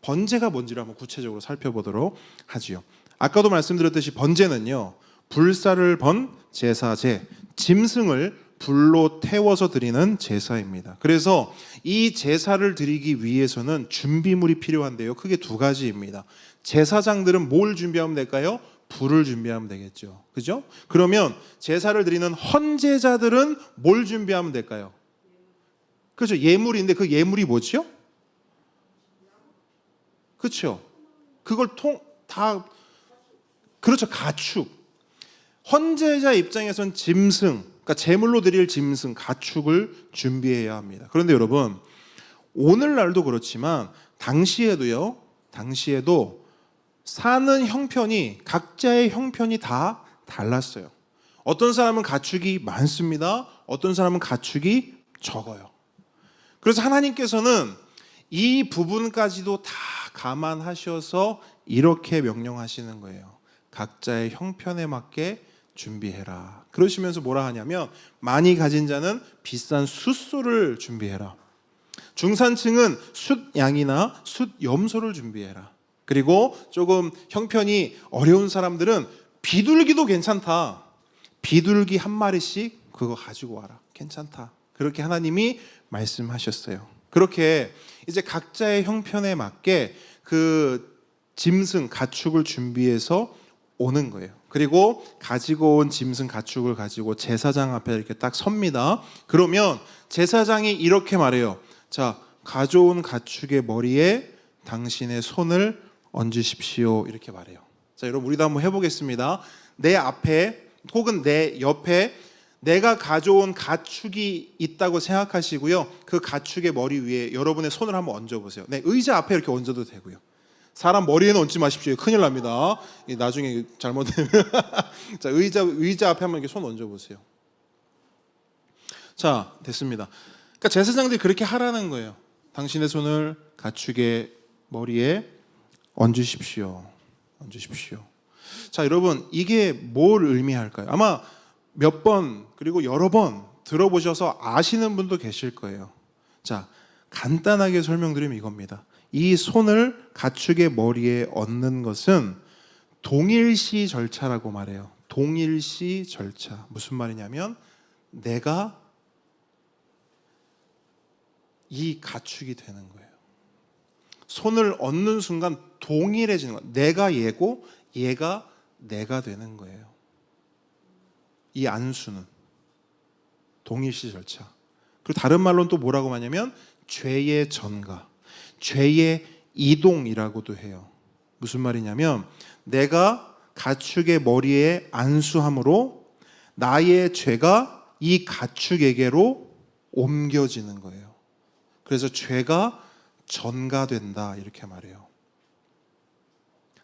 번제가 뭔지를 한번 구체적으로 살펴보도록 하지요. 아까도 말씀드렸듯이 번제는요, 불사를 번 제사제, 짐승을 불로 태워서 드리는 제사입니다. 그래서 이 제사를 드리기 위해서는 준비물이 필요한데요, 크게 두 가지입니다. 제사장들은 뭘 준비하면 될까요? 불을 준비하면 되겠죠. 그죠? 그러면 제사를 드리는 헌제자들은 뭘 준비하면 될까요? 그렇죠. 예물인데 그 예물이 뭐죠? 그렇죠. 그걸 그렇죠. 가축. 헌제자 입장에선 짐승, 그러니까 제물로 드릴 짐승, 가축을 준비해야 합니다. 그런데 여러분, 오늘날도 그렇지만 당시에도요, 당시에도 사는 형편이 각자의 형편이 다 달랐어요. 어떤 사람은 가축이 많습니다. 어떤 사람은 가축이 적어요. 그래서 하나님께서는 이 부분까지도 다 감안하셔서 이렇게 명령하시는 거예요. 각자의 형편에 맞게 준비해라. 그러시면서 뭐라 하냐면 많이 가진 자는 비싼 숫소를 준비해라. 중산층은 숫양이나 숫염소를 준비해라. 그리고 조금 형편이 어려운 사람들은 비둘기도 괜찮다. 비둘기 한 마리씩 그거 가지고 와라. 괜찮다. 그렇게 하나님이 말씀하셨어요. 그렇게 이제 각자의 형편에 맞게 그 짐승, 가축을 준비해서 오는 거예요. 그리고 가지고 온 짐승, 가축을 가지고 제사장 앞에 이렇게 딱 섭니다. 그러면 제사장이 이렇게 말해요. 자, 가져온 가축의 머리에 당신의 손을 얹으십시오. 이렇게 말해요. 자, 여러분 우리도 한번 해보겠습니다. 내 앞에 혹은 내 옆에 내가 가져온 가축이 있다고 생각하시고요. 그 가축의 머리 위에 여러분의 손을 한번 얹어보세요. 네, 의자 앞에 이렇게 얹어도 되고요. 사람 머리에는 얹지 마십시오. 큰일 납니다. 나중에 잘못되면 자, 의자 앞에 한번 이렇게 손 얹어보세요. 자, 됐습니다. 그러니까 제사장들이 그렇게 하라는 거예요. 당신의 손을 가축의 머리에 얹으십시오. 얹으십시오. 자, 여러분 이게 뭘 의미할까요? 아마 몇 번 그리고 여러 번 들어보셔서 아시는 분도 계실 거예요. 자, 간단하게 설명드리면 이겁니다. 이 손을 가축의 머리에 얹는 것은 동일시 절차라고 말해요. 동일시 절차. 무슨 말이냐면 내가 이 가축이 되는 거예요. 손을 얹는 순간 동일해지는 거예요. 내가 얘고 얘가 내가 되는 거예요. 이 안수는 동일시 절차. 그리고 다른 말로는 또 뭐라고 하냐면 죄의 전가, 죄의 이동이라고도 해요. 무슨 말이냐면 내가 가축의 머리에 안수함으로 나의 죄가 이 가축에게로 옮겨지는 거예요. 그래서 죄가 전가된다 이렇게 말해요.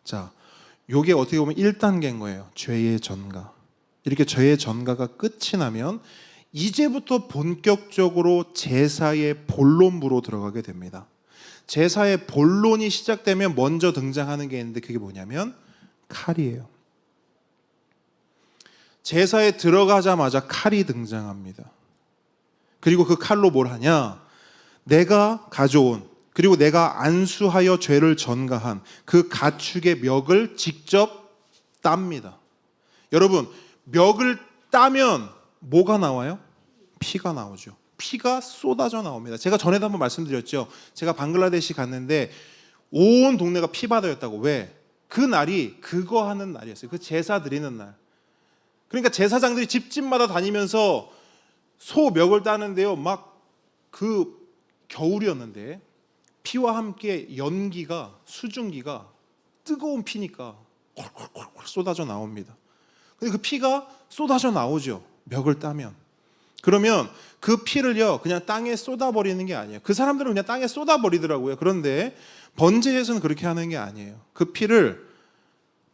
자, 요게 어떻게 보면 1단계인 거예요. 죄의 전가. 이렇게 죄의 전가가 끝이 나면 이제부터 본격적으로 제사의 본론부로 들어가게 됩니다. 제사의 본론이 시작되면 먼저 등장하는 게 있는데 그게 뭐냐면 칼이에요. 제사에 들어가자마자 칼이 등장합니다. 그리고 그 칼로 뭘 하냐? 내가 가져온 그리고 내가 안수하여 죄를 전가한 그 가축의 멱을 직접 땁니다. 여러분, 멱을 따면 뭐가 나와요? 피가 나오죠. 피가 쏟아져 나옵니다. 제가 전에도 한번 말씀드렸죠. 제가 방글라데시 갔는데 온 동네가 피바다였다고. 왜? 그 날이 그거 하는 날이었어요. 그 제사 드리는 날. 그러니까 제사장들이 집집마다 다니면서 소 멱을 따는데요. 막 그 겨울이었는데 피와 함께 연기가, 수증기가 뜨거운 피니까 콜콜콜 쏟아져 나옵니다. 근데 그 피가 쏟아져 나오죠. 멱을 따면. 그러면 그 피를요 그냥 땅에 쏟아버리는 게 아니에요. 그 사람들은 그냥 땅에 쏟아버리더라고요. 그런데 번제에서는 그렇게 하는 게 아니에요. 그 피를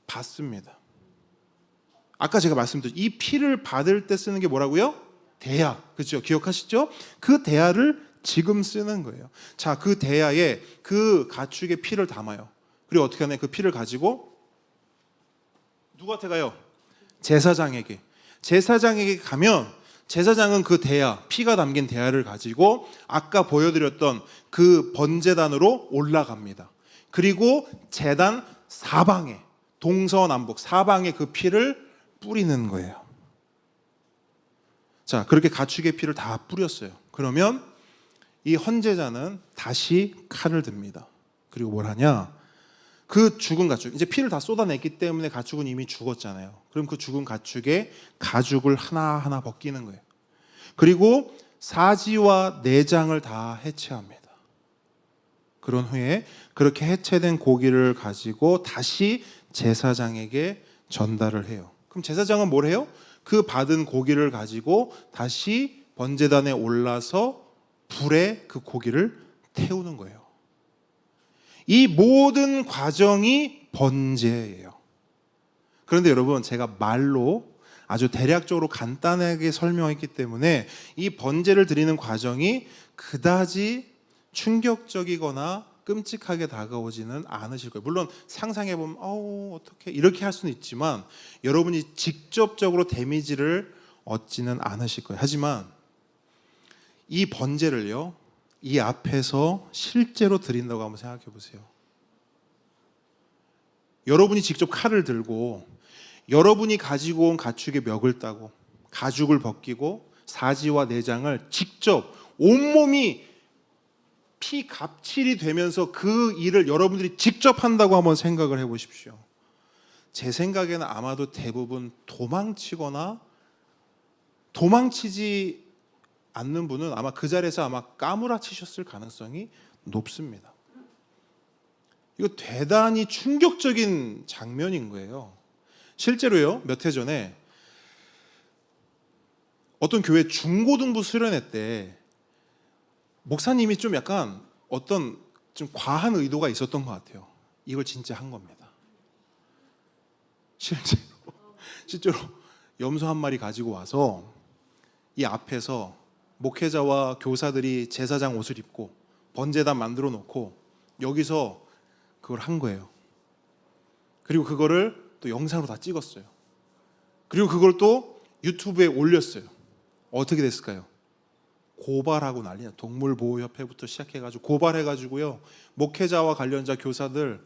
받습니다. 아까 제가 말씀드렸죠. 이 피를 받을 때 쓰는 게 뭐라고요? 대야. 그렇죠? 기억하시죠? 그 대야를 지금 쓰는 거예요. 자, 그 대야에 그 가축의 피를 담아요. 그리고 어떻게 하냐? 그 피를 가지고 누구한테 가요? 제사장에게. 제사장에게 가면 제사장은 그 대야, 피가 담긴 대야를 가지고 아까 보여드렸던 그 번제단으로 올라갑니다. 그리고 제단 사방에, 동서남북 사방에 그 피를 뿌리는 거예요. 자, 그렇게 가축의 피를 다 뿌렸어요. 그러면 이 헌제자는 다시 칼을 듭니다. 그리고 뭘 하냐? 그 죽은 가축, 이제 피를 다 쏟아냈기 때문에 가축은 이미 죽었잖아요. 그럼 그 죽은 가축의 가죽을 하나하나 벗기는 거예요. 그리고 사지와 내장을 다 해체합니다. 그런 후에 그렇게 해체된 고기를 가지고 다시 제사장에게 전달을 해요. 그럼 제사장은 뭘 해요? 그 받은 고기를 가지고 다시 번제단에 올라서 불에 그 고기를 태우는 거예요. 이 모든 과정이 번제예요. 그런데 여러분, 제가 말로 아주 대략적으로 간단하게 설명했기 때문에 이 번제를 드리는 과정이 그다지 충격적이거나 끔찍하게 다가오지는 않으실 거예요. 물론 상상해 보면 어떻게 이렇게 할 수는 있지만 여러분이 직접적으로 데미지를 얻지는 않으실 거예요. 하지만 이 번제를요, 이 앞에서 실제로 드린다고 한번 생각해 보세요. 여러분이 직접 칼을 들고 여러분이 가지고 온 가축의 멱을 따고 가죽을 벗기고 사지와 내장을 직접 온몸이 피 갑칠이 되면서 그 일을 여러분들이 직접 한다고 한번 생각을 해보십시오. 제 생각에는 아마도 대부분 도망치지 않는 분은 아마 그 자리에서 아마 까무라치셨을 가능성이 높습니다. 이거 대단히 충격적인 장면인 거예요. 실제로요, 몇 해 전에 어떤 교회 중고등부 수련회 때 목사님이 좀 약간 어떤 좀 과한 의도가 있었던 것 같아요. 이걸 진짜 한 겁니다. 실제로 염소 한 마리 가지고 와서 이 앞에서 목회자와 교사들이 제사장 옷을 입고 번제단 만들어 놓고 여기서 그걸 한 거예요. 그리고 그거를 또 영상으로 다 찍었어요. 그리고 그걸 또 유튜브에 올렸어요. 어떻게 됐을까요? 고발하고 난리야. 동물보호협회부터 시작해가지고 고발해가지고요, 목회자와 관련자 교사들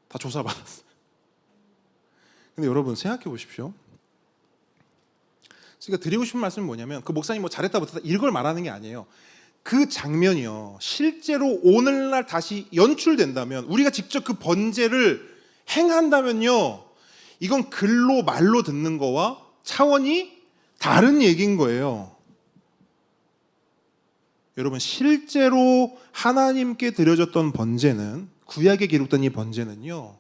다 조사받았어요. 근데 여러분 생각해 보십시오. 제가 드리고 싶은 말씀은 뭐냐면, 그 목사님 뭐 잘했다 못했다 이걸 말하는 게 아니에요. 그 장면이요, 실제로 오늘날 다시 연출된다면, 우리가 직접 그 번제를 행한다면요, 이건 글로 말로 듣는 거와 차원이 다른 얘기인 거예요. 여러분, 실제로 하나님께 드려졌던 번제는, 구약에 기록된 이 번제는요,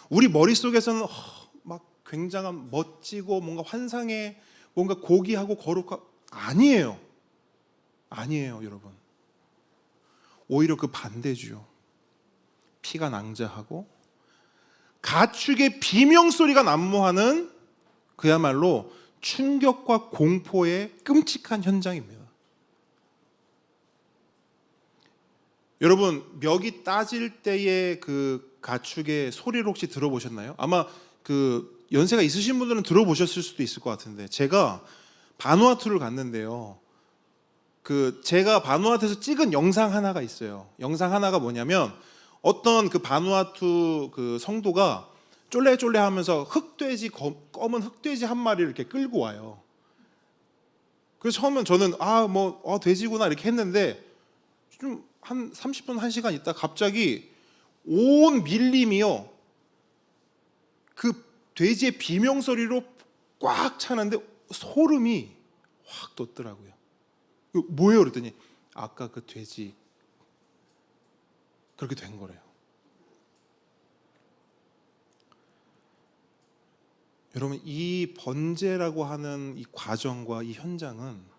우리 머릿속에서는 막 굉장한 멋지고 뭔가 환상의 뭔가 고귀하고 거룩하고 아니에요. 여러분. 오히려 그 반대죠. 피가 낭자하고 가축의 비명소리가 난무하는 그야말로 충격과 공포의 끔찍한 현장입니다. 여러분, 멱이 따질 때의 그 가축의 소리를 혹시 들어보셨나요? 아마 그 연세가 있으신 분들은 들어보셨을 수도 있을 것 같은데, 제가 바누아투를 갔는데요, 그 제가 바누아투에서 찍은 영상 하나가 있어요. 영상 하나가 뭐냐면, 어떤 그 바누아투 그 성도가 쫄래쫄래 하면서 검은 흑돼지 한 마리를 이렇게 끌고 와요. 그래서 처음엔 저는 돼지구나 이렇게 했는데, 좀 한 30분 1시간 있다 갑자기 온 밀림이요, 그 돼지의 비명소리로 꽉 차는데 소름이 확 돋더라고요. 이거 뭐예요? 그랬더니 아까 그 돼지 그렇게 된 거래요. 여러분, 이 번제라고 하는 이 과정과 이 현장은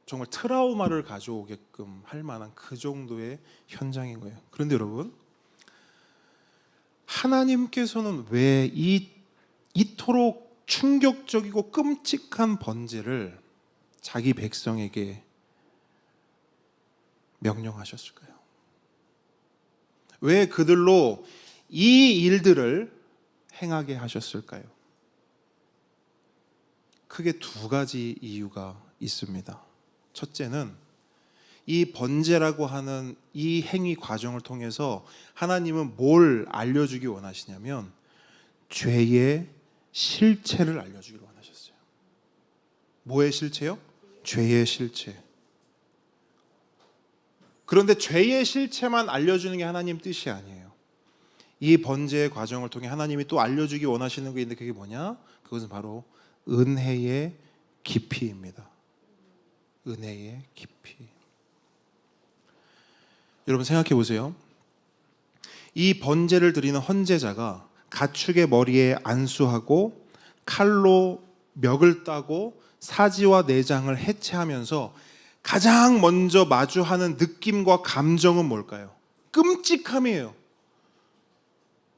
정말 트라우마를 가져오게끔 할 만한 그 정도의 현장인 거예요. 그런데 여러분, 하나님께서는 왜 이토록 충격적이고 끔찍한 번제를 자기 백성에게 명령하셨을까요? 왜 그들로 이 일들을 행하게 하셨을까요? 크게 두 가지 이유가 있습니다. 첫째는 이 번제라고 하는 이 행위 과정을 통해서 하나님은 뭘 알려주기 원하시냐면, 죄의 실체를 알려주기를 원하셨어요. 뭐의 실체요? 죄의 실체. 그런데 죄의 실체만 알려주는 게 하나님 뜻이 아니에요. 이 번제의 과정을 통해 하나님이 또 알려주기 원하시는 게 있는데, 그게 뭐냐? 그것은 바로 은혜의 깊이입니다. 은혜의 깊이. 여러분 생각해 보세요. 이 번제를 드리는 헌제자가 가축의 머리에 안수하고 칼로 멱을 따고 사지와 내장을 해체하면서 가장 먼저 마주하는 느낌과 감정은 뭘까요? 끔찍함이에요.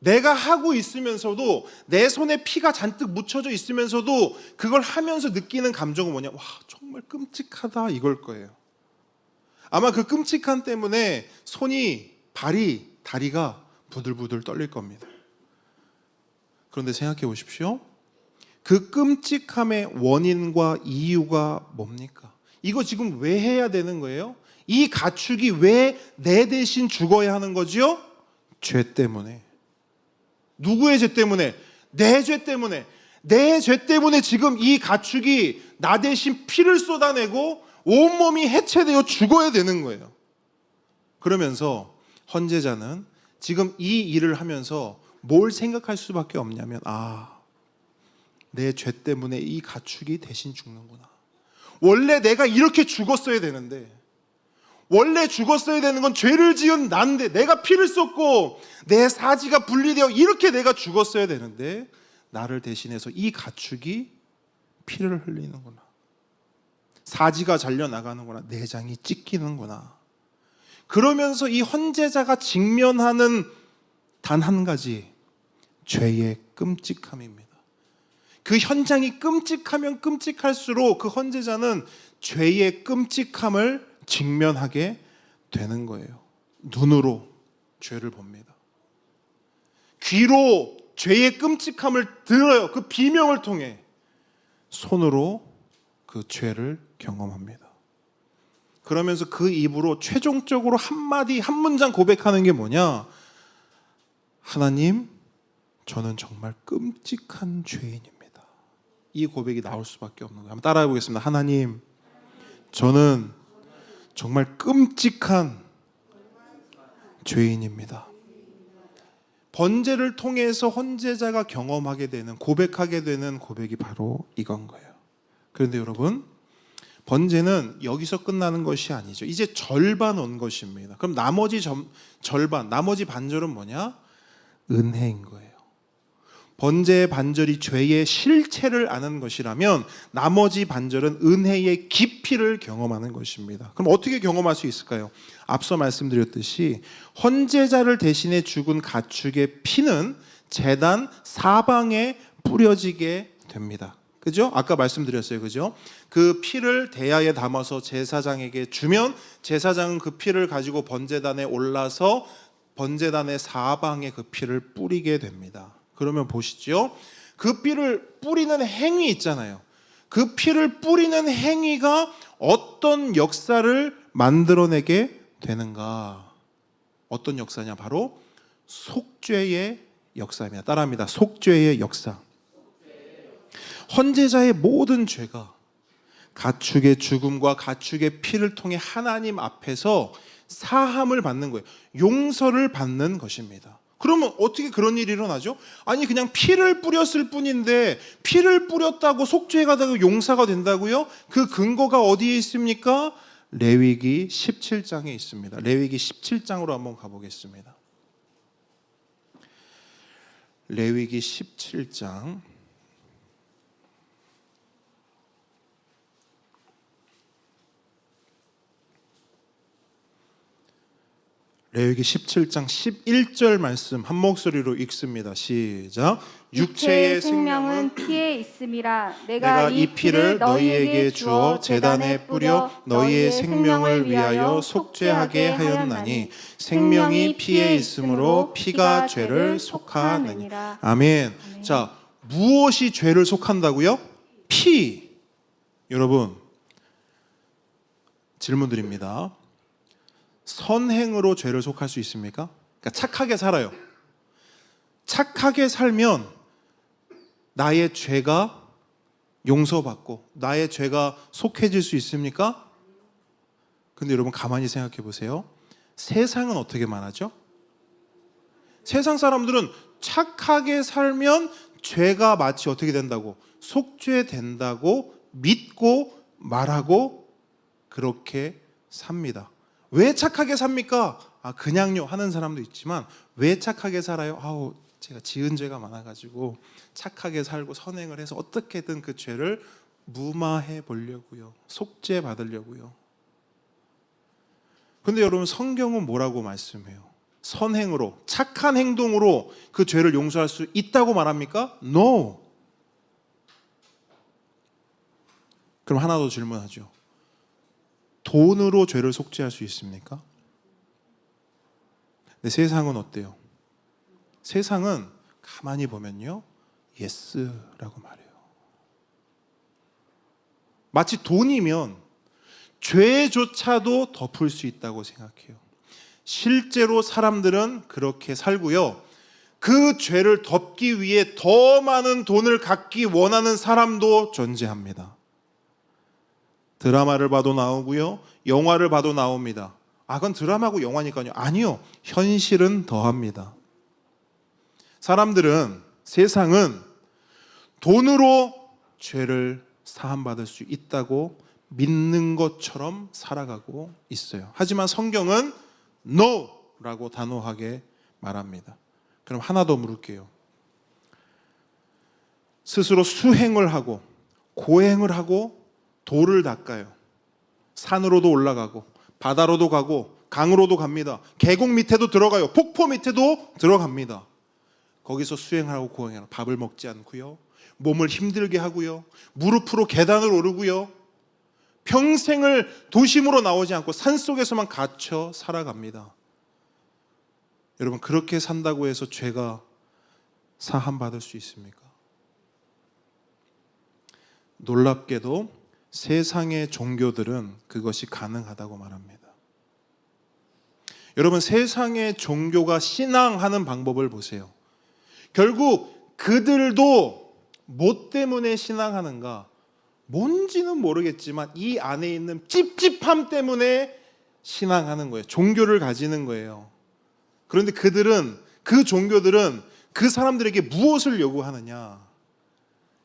내가 하고 있으면서도 내 손에 피가 잔뜩 묻혀져 있으면서도 그걸 하면서 느끼는 감정은 뭐냐? 와, 정말 끔찍하다 이걸 거예요. 아마 그 끔찍함 때문에 손이, 발이, 다리가 부들부들 떨릴 겁니다. 그런데 생각해 보십시오. 그 끔찍함의 원인과 이유가 뭡니까? 이거 지금 왜 해야 되는 거예요? 이 가축이 왜 내 대신 죽어야 하는 거지요? 죄 때문에. 누구의 죄 때문에? 내 죄 때문에. 내 죄 때문에 지금 이 가축이 나 대신 피를 쏟아내고 온몸이 해체되어 죽어야 되는 거예요. 그러면서 헌제자는 지금 이 일을 하면서 뭘 생각할 수밖에 없냐면, 내 죄 때문에 이 가축이 대신 죽는구나. 원래 내가 이렇게 죽었어야 되는데, 원래 죽었어야 되는 건 죄를 지은 난데, 내가 피를 쏟고 내 사지가 분리되어 이렇게 내가 죽었어야 되는데, 나를 대신해서 이 가축이 피를 흘리는구나. 사지가 잘려나가는구나. 내장이 찢기는구나. 그러면서 이 헌제자가 직면하는 단 한 가지, 죄의 끔찍함입니다. 그 현장이 끔찍하면 끔찍할수록 그 헌제자는 죄의 끔찍함을 직면하게 되는 거예요. 눈으로 죄를 봅니다. 귀로 죄의 끔찍함을 들어요. 그 비명을 통해. 손으로 그 죄를 경험합니다. 그러면서 그 입으로 최종적으로 한마디, 한 문장 고백하는 게 뭐냐? 하나님, 저는 정말 끔찍한 죄인입니다. 이 고백이 나올 수밖에 없는 거예요. 한번 따라해 보겠습니다. 하나님, 저는 정말 끔찍한 죄인입니다. 번제를 통해서 헌제자가 경험하게 되는, 고백하게 되는 고백이 바로 이건 거예요. 그런데 여러분, 번제는 여기서 끝나는 것이 아니죠. 이제 절반 온 것입니다. 그럼 나머지 절반, 나머지 반절은 뭐냐? 은혜인 거예요. 번제의 반절이 죄의 실체를 아는 것이라면 나머지 반절은 은혜의 깊이를 경험하는 것입니다. 그럼 어떻게 경험할 수 있을까요? 앞서 말씀드렸듯이 헌제자를 대신해 죽은 가축의 피는 제단 사방에 뿌려지게 됩니다. 그죠? 아까 말씀드렸어요. 그죠? 그 피를 대야에 담아서 제사장에게 주면 제사장은 그 피를 가지고 번제단에 올라서 번제단의 사방에 그 피를 뿌리게 됩니다. 그러면 보시죠. 그 피를 뿌리는 행위 있잖아요. 그 피를 뿌리는 행위가 어떤 역사를 만들어내게 되는가? 어떤 역사냐? 바로 속죄의 역사입니다. 따라합니다. 속죄의 역사. 헌제자의 모든 죄가 가축의 죽음과 가축의 피를 통해 하나님 앞에서 사함을 받는 거예요. 용서를 받는 것입니다. 그러면 어떻게 그런 일이 일어나죠? 아니 그냥 피를 뿌렸을 뿐인데 피를 뿌렸다고 속죄가 되고 용서가 된다고요? 그 근거가 어디에 있습니까? 레위기 17장에 있습니다. 레위기 17장으로 한번 가보겠습니다. 레위기 17장 레위기 17장 11절 말씀 한 목소리로 읽습니다. 시작. 육체의 생명은 피에 있음이라. 내가 이 피를 너희에게 주어 제단에 뿌려 너희의 생명을 위하여 속죄하게 하였나니 생명이 피에 있으므로 피가 죄를 속하느니라. 아멘. 자, 무엇이 죄를 속한다고요? 피. 여러분, 질문 드립니다. 선행으로 죄를 속할 수 있습니까? 그러니까 착하게 살아요. 착하게 살면 나의 죄가 용서받고 나의 죄가 속해질 수 있습니까? 근데 여러분 가만히 생각해 보세요. 세상은 어떻게 말하죠? 세상 사람들은 착하게 살면 죄가 마치 어떻게 된다고? 속죄된다고 믿고 말하고 그렇게 삽니다. 왜 착하게 삽니까? 그냥요 하는 사람도 있지만 왜 착하게 살아요? 제가 지은 죄가 많아가지고 착하게 살고 선행을 해서 어떻게든 그 죄를 무마해 보려고요. 속죄 받으려고요. 근데 여러분 성경은 뭐라고 말씀해요? 선행으로, 착한 행동으로 그 죄를 용서할 수 있다고 말합니까? No. 그럼 하나 더 질문하죠. 돈으로 죄를 속죄할 수 있습니까? 근데 세상은 어때요? 세상은 가만히 보면요, 예스라고 말해요. 마치 돈이면 죄조차도 덮을 수 있다고 생각해요. 실제로 사람들은 그렇게 살고요, 그 죄를 덮기 위해 더 많은 돈을 갖기 원하는 사람도 존재합니다. 드라마를 봐도 나오고요, 영화를 봐도 나옵니다. 그건 드라마고 영화니까요. 아니요, 현실은 더합니다. 사람들은, 세상은 돈으로 죄를 사함받을 수 있다고 믿는 것처럼 살아가고 있어요. 하지만 성경은 NO라고 단호하게 말합니다. 그럼 하나 더 물을게요. 스스로 수행을 하고 고행을 하고 돌을 닦아요. 산으로도 올라가고 바다로도 가고 강으로도 갑니다. 계곡 밑에도 들어가요. 폭포 밑에도 들어갑니다. 거기서 수행하고 고행하고 밥을 먹지 않고요, 몸을 힘들게 하고요, 무릎으로 계단을 오르고요, 평생을 도심으로 나오지 않고 산속에서만 갇혀 살아갑니다. 여러분, 그렇게 산다고 해서 죄가 사함받을 수 있습니까? 놀랍게도 세상의 종교들은 그것이 가능하다고 말합니다. 여러분, 세상의 종교가 신앙하는 방법을 보세요. 결국 그들도 뭐 때문에 신앙하는가? 뭔지는 모르겠지만 이 안에 있는 찝찝함 때문에 신앙하는 거예요. 종교를 가지는 거예요. 그런데 그 종교들은 그 사람들에게 무엇을 요구하느냐?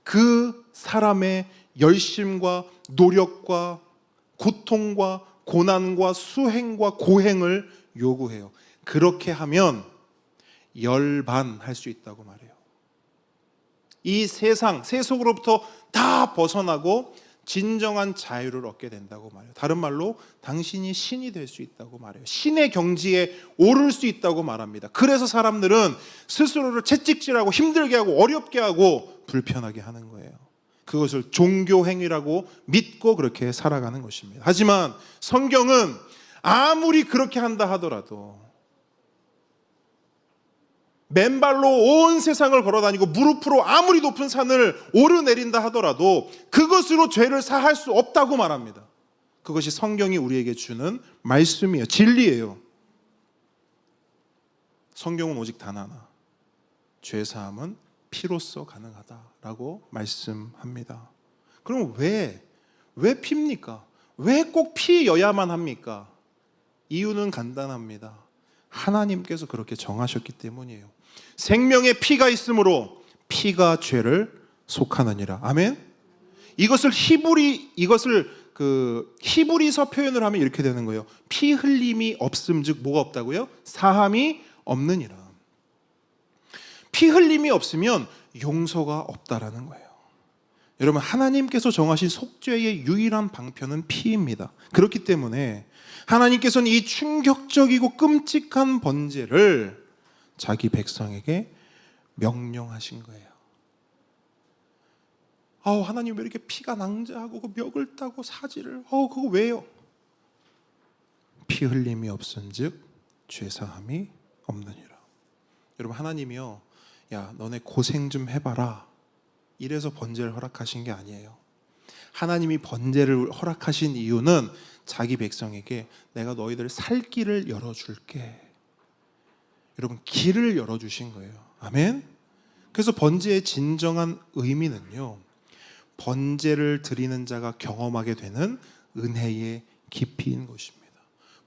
그 사람의 열심과 노력과 고통과 고난과 수행과 고행을 요구해요. 그렇게 하면 열반할 수 있다고 말해요. 이 세상, 세속으로부터 다 벗어나고 진정한 자유를 얻게 된다고 말해요. 다른 말로 당신이 신이 될 수 있다고 말해요. 신의 경지에 오를 수 있다고 말합니다. 그래서 사람들은 스스로를 채찍질하고 힘들게 하고 어렵게 하고 불편하게 하는 거예요. 그것을 종교행위라고 믿고 그렇게 살아가는 것입니다. 하지만 성경은 아무리 그렇게 한다 하더라도, 맨발로 온 세상을 걸어다니고 무릎으로 아무리 높은 산을 오르내린다 하더라도 그것으로 죄를 사할 수 없다고 말합니다. 그것이 성경이 우리에게 주는 말씀이에요. 진리예요. 성경은 오직 단 하나, 죄사함은 피로써 가능하다라고 말씀합니다. 그럼 왜 피입니까? 왜 꼭 피여야만 합니까? 이유는 간단합니다. 하나님께서 그렇게 정하셨기 때문이에요. 생명의 피가 있으므로 피가 죄를 속하느니라. 아멘. 이것을 히브리서 표현을 하면 이렇게 되는 거예요. 피 흘림이 없음즉 뭐가 없다고요? 사함이 없느니라. 피 흘림이 없으면 용서가 없다라는 거예요. 여러분, 하나님께서 정하신 속죄의 유일한 방편은 피입니다. 그렇기 때문에 하나님께서는 이 충격적이고 끔찍한 번제를 자기 백성에게 명령하신 거예요. 하나님 왜 이렇게 피가 낭자하고 그 멱을 따고 사지를 그거 왜요? 피 흘림이 없은즉 죄사함이 없느니라. 여러분, 하나님이요, 야 너네 고생 좀 해봐라 이래서 번제를 허락하신 게 아니에요. 하나님이 번제를 허락하신 이유는 자기 백성에게 내가 너희들 살 길을 열어줄게. 여러분, 길을 열어주신 거예요. 아멘. 그래서 번제의 진정한 의미는요, 번제를 드리는 자가 경험하게 되는 은혜의 깊이인 것입니다.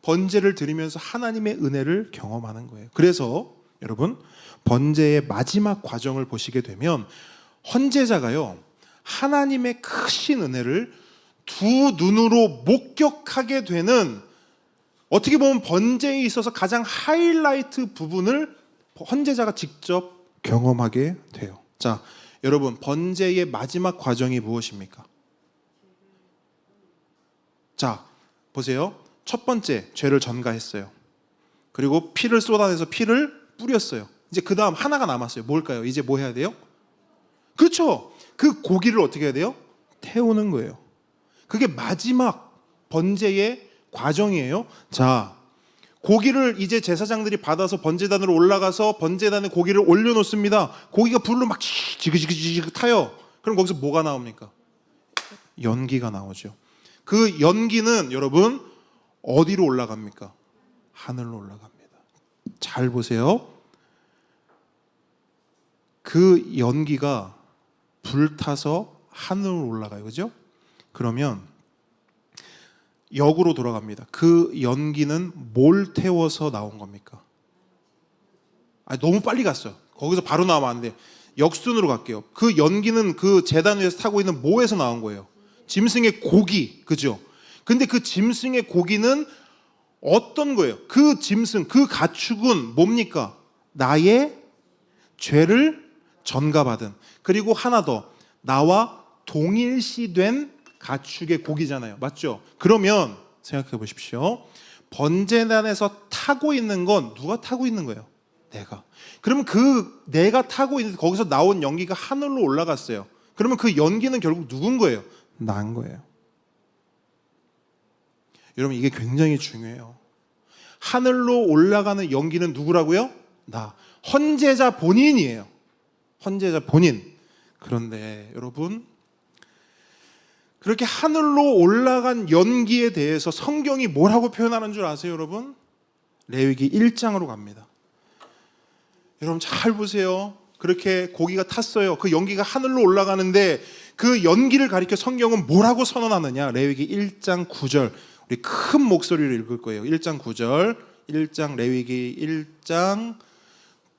번제를 드리면서 하나님의 은혜를 경험하는 거예요. 그래서 여러분, 번제의 마지막 과정을 보시게 되면 헌제자가요, 하나님의 크신 은혜를 두 눈으로 목격하게 되는, 어떻게 보면 번제에 있어서 가장 하이라이트 부분을 헌제자가 직접 경험하게 돼요. 자, 여러분, 번제의 마지막 과정이 무엇입니까? 자, 보세요. 첫 번째 죄를 전가했어요. 그리고 피를 쏟아내서 피를 뿌렸어요. 이제 그 다음 하나가 남았어요. 뭘까요? 이제 뭐 해야 돼요? 그렇죠. 그 고기를 어떻게 해야 돼요? 태우는 거예요. 그게 마지막 번제의 과정이에요. 자, 고기를 이제 제사장들이 받아서 번제단으로 올라가서 번제단에 고기를 올려놓습니다. 고기가 불로 막 지그지그 타요. 그럼 거기서 뭐가 나옵니까? 연기가 나오죠. 그 연기는 여러분 어디로 올라갑니까? 하늘로 올라갑니다. 잘 보세요. 그 연기가 불타서 하늘로 올라가요. 그죠? 그러면 역으로 돌아갑니다. 그 연기는 뭘 태워서 나온 겁니까? 너무 빨리 갔어요. 거기서 바로 나오면 안 돼. 역순으로 갈게요. 그 연기는 그 제단 위에서 타고 있는 뭐에서 나온 거예요? 짐승의 고기, 그죠? 근데 그 짐승의 고기는 어떤 거예요? 그 짐승, 그 가축은 뭡니까? 나의 죄를 전가받은, 그리고 하나 더, 나와 동일시된 가축의 고기잖아요. 맞죠? 그러면 생각해 보십시오. 번제단에서 타고 있는 건 누가 타고 있는 거예요? 내가. 그러면 그 내가 타고 있는 거기서 나온 연기가 하늘로 올라갔어요. 그러면 그 연기는 결국 누군 거예요? 난 거예요. 여러분, 이게 굉장히 중요해요. 하늘로 올라가는 연기는 누구라고요? 나. 헌제자 본인이에요. 헌제자 본인. 그런데 여러분, 그렇게 하늘로 올라간 연기에 대해서 성경이 뭐라고 표현하는 줄 아세요, 여러분? 레위기 1장으로 갑니다. 여러분 잘 보세요. 그렇게 고기가 탔어요. 그 연기가 하늘로 올라가는데 그 연기를 가리켜 성경은 뭐라고 선언하느냐? 레위기 1장 9절. 우리 큰 목소리로 읽을 거예요. 1장 9절. 1장 레위기 1장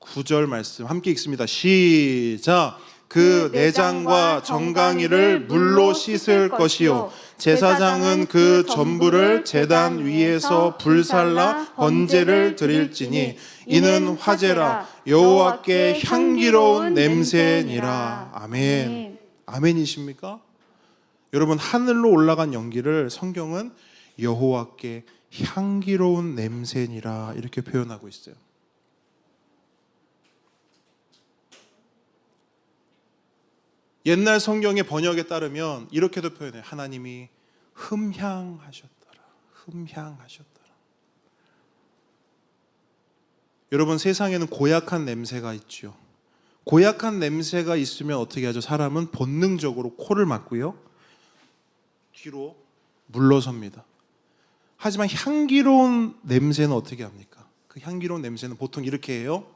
9절 말씀 함께 읽습니다. 시작. 그 내장과 정강이를 물로 씻을 것이요, 제사장은 그 전부를 제단 위에서 불살라 번제를 드릴지니 이는 화제라, 여호와께 향기로운 냄새니라. 아멘. 아멘이십니까? 여러분, 하늘로 올라간 연기를 성경은 여호와께 향기로운 냄새니라 이렇게 표현하고 있어요. 옛날 성경의 번역에 따르면 이렇게도 표현해요. 하나님이 흠향하셨더라. 흠향하셨더라. 여러분, 세상에는 고약한 냄새가 있죠. 고약한 냄새가 있으면 어떻게 하죠? 사람은 본능적으로 코를 막고요, 뒤로 물러섭니다. 하지만 향기로운 냄새는 어떻게 합니까? 그 향기로운 냄새는 보통 이렇게 해요.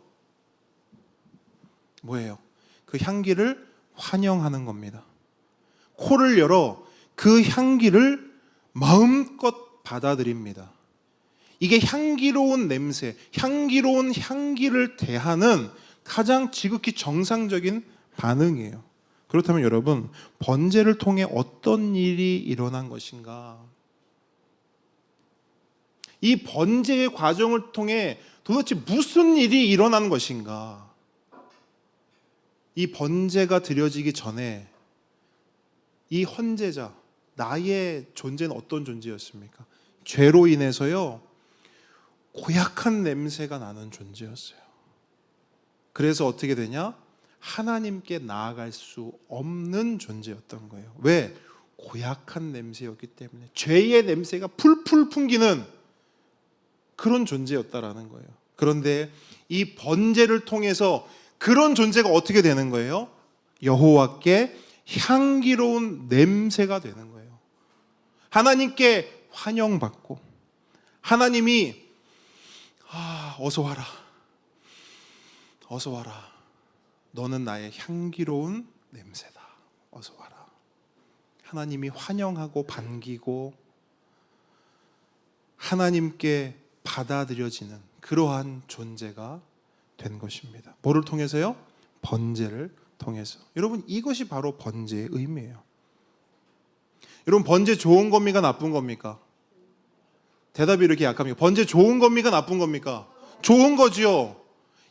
뭐예요? 그 향기를 환영하는 겁니다. 코를 열어 그 향기를 마음껏 받아들입니다. 이게 향기로운 냄새, 향기로운 향기를 대하는 가장 지극히 정상적인 반응이에요. 그렇다면 여러분, 번제를 통해 어떤 일이 일어난 것인가? 이 번제의 과정을 통해 도대체 무슨 일이 일어난 것인가? 이 번제가 드려지기 전에 이 헌제자, 나의 존재는 어떤 존재였습니까? 죄로 인해서요, 고약한 냄새가 나는 존재였어요. 그래서 어떻게 되냐? 하나님께 나아갈 수 없는 존재였던 거예요. 왜? 고약한 냄새였기 때문에. 죄의 냄새가 풀풀 풍기는 그런 존재였다라는 거예요. 그런데 이 번제를 통해서 그런 존재가 어떻게 되는 거예요? 여호와께 향기로운 냄새가 되는 거예요. 하나님께 환영받고, 하나님이 어서 와라, 어서 와라, 너는 나의 향기로운 냄새다, 어서 와라. 하나님이 환영하고 반기고 하나님께 받아들여지는 그러한 존재가 된 것입니다. 뭐를 통해서요? 번제를 통해서. 여러분, 이것이 바로 번제의 의미예요. 여러분, 번제 좋은 겁니까? 나쁜 겁니까? 대답이 이렇게 약합니까? 번제 좋은 겁니까? 나쁜 겁니까? 좋은 거지요.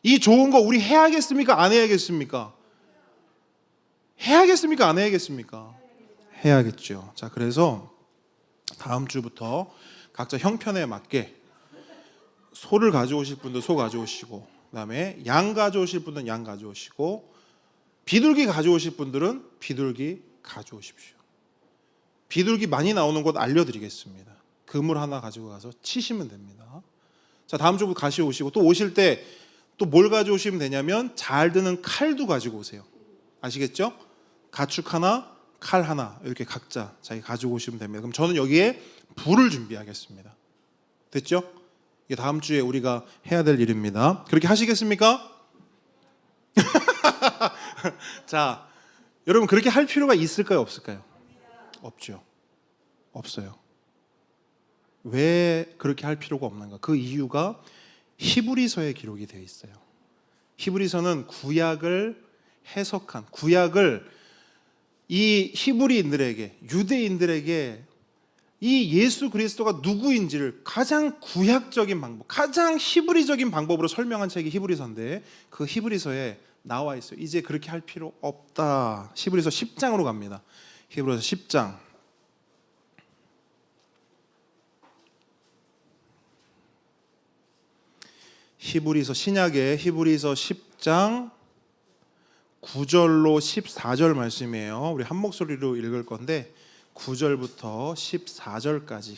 이 좋은 거 우리 해야겠습니까? 안 해야겠습니까? 해야겠습니까? 안 해야겠습니까? 해야겠죠. 자, 그래서 다음 주부터 각자 형편에 맞게 소를 가져오실 분들 소 가져오시고, 그다음에 양 가져오실 분들은 양 가져오시고, 비둘기 가져오실 분들은 비둘기 가져오십시오. 비둘기 많이 나오는 곳 알려드리겠습니다. 그물 하나 가지고 가서 치시면 됩니다. 자, 다음 주부터 가져오시고, 또 오실 때 또 뭘 가져오시면 되냐면 잘 드는 칼도 가지고 오세요. 아시겠죠? 가축 하나, 칼 하나 이렇게 각자 자기 가지고 오시면 됩니다. 그럼 저는 여기에 불을 준비하겠습니다. 됐죠? 이게 다음 주에 우리가 해야 될 일입니다. 그렇게 하시겠습니까? 자, 여러분 그렇게 할 필요가 있을까요, 없을까요? 없죠. 없어요. 왜 그렇게 할 필요가 없는가? 그 이유가 히브리서에 기록이 되어 있어요. 히브리서는 구약을 해석한, 구약을 이 히브리인들에게, 유대인들에게 이 예수 그리스도가 누구인지를 가장 구약적인 방법, 가장 히브리적인 방법으로 설명한 책이 히브리서인데, 그 히브리서에 나와 있어요. 이제 그렇게 할 필요 없다. 히브리서 10장으로 갑니다. 히브리서 10장. 히브리서, 신약의 히브리서 10장 9절로 14절 말씀이에요. 우리 한 목소리로 읽을 건데 9절부터 14절까지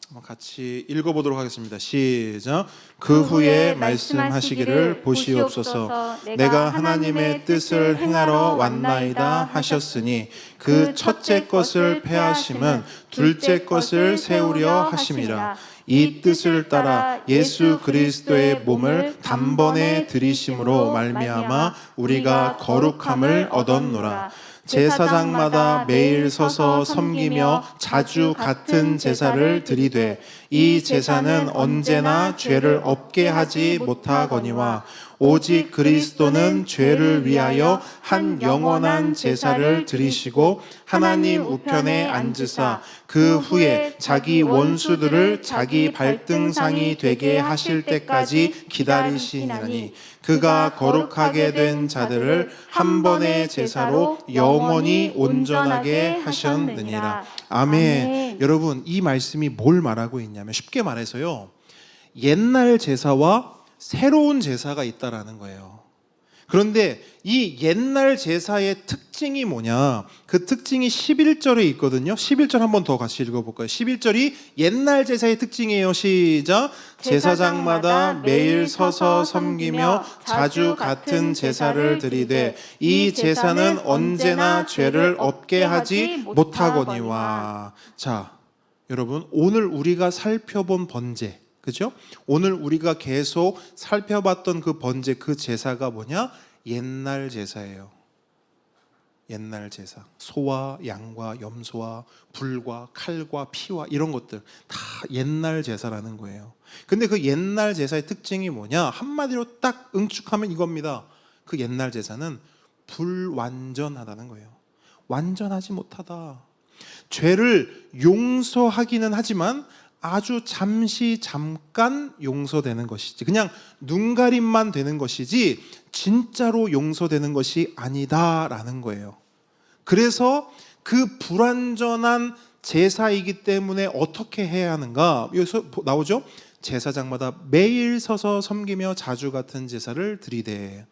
한번 같이 읽어보도록 하겠습니다. 시작. 그 후에 말씀하시기를 보시옵소서, 내가 하나님의 뜻을 행하러 왔나이다 하셨으니 그 첫째 것을 폐하심은 둘째 것을 세우려 하심이라. 이 뜻을 따라 예수 그리스도의 몸을 단번에 들이심으로 말미암아 우리가 거룩함을 얻었노라. 제사장마다 매일 서서 섬기며 자주 같은 제사를 드리되 이 제사는 언제나 죄를 없게 하지 못하거니와 오직 그리스도는 죄를 위하여 한 영원한 제사를 드리시고 하나님 우편에 앉으사 그 후에 자기 원수들을 자기 발등상이 되게 하실 때까지 기다리시니라니. 그가 거룩하게 된 자들을 한 번의 제사로 영원히 온전하게 하셨느니라. 아멘. 여러분, 이 말씀이 뭘 말하고 있냐면 쉽게 말해서요, 옛날 제사와 새로운 제사가 있다라는 거예요. 그런데 이 옛날 제사의 특징이 뭐냐? 그 특징이 11절에 있거든요. 11절 한번 더 같이 읽어볼까요? 11절이 옛날 제사의 특징이에요. 시작. 제사장마다 매일 서서 섬기며 자주 같은 제사를 드리되 이 제사는 언제나 죄를 없게 하지 못하거니와. 자, 여러분, 오늘 우리가 살펴본 번제, 그죠? 오늘 우리가 계속 살펴봤던 그 번제, 그 제사가 뭐냐? 옛날 제사예요. 옛날 제사. 소와 양과 염소와 불과 칼과 피와 이런 것들 다 옛날 제사라는 거예요. 근데 그 옛날 제사의 특징이 뭐냐? 한마디로 딱 응축하면 이겁니다. 그 옛날 제사는 불완전하다는 거예요. 완전하지 못하다. 죄를 용서하기는 하지만 아주 잠깐 용서되는 것이지, 그냥 눈가림만 되는 것이지 진짜로 용서되는 것이 아니다라는 거예요. 그래서 그 불완전한 제사이기 때문에 어떻게 해야 하는가? 여기서 나오죠? 제사장마다 매일 서서 섬기며 자주 같은 제사를 드리되.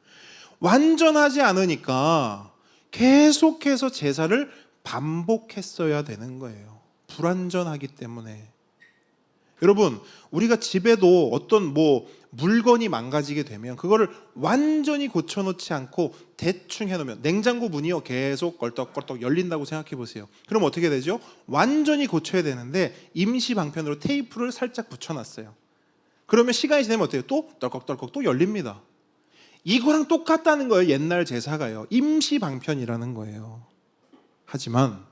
완전하지 않으니까 계속해서 제사를 반복했어야 되는 거예요. 불완전하기 때문에. 여러분, 우리가 집에도 어떤 물건이 망가지게 되면 그거를 완전히 고쳐놓지 않고 대충 해놓으면, 냉장고 문이요 계속 껄떡껄떡 열린다고 생각해 보세요. 그럼 어떻게 되죠? 완전히 고쳐야 되는데 임시 방편으로 테이프를 살짝 붙여놨어요. 그러면 시간이 지나면 어때요? 또 떨컥떨컥 또 열립니다. 이거랑 똑같다는 거예요. 옛날 제사가요, 임시 방편이라는 거예요. 하지만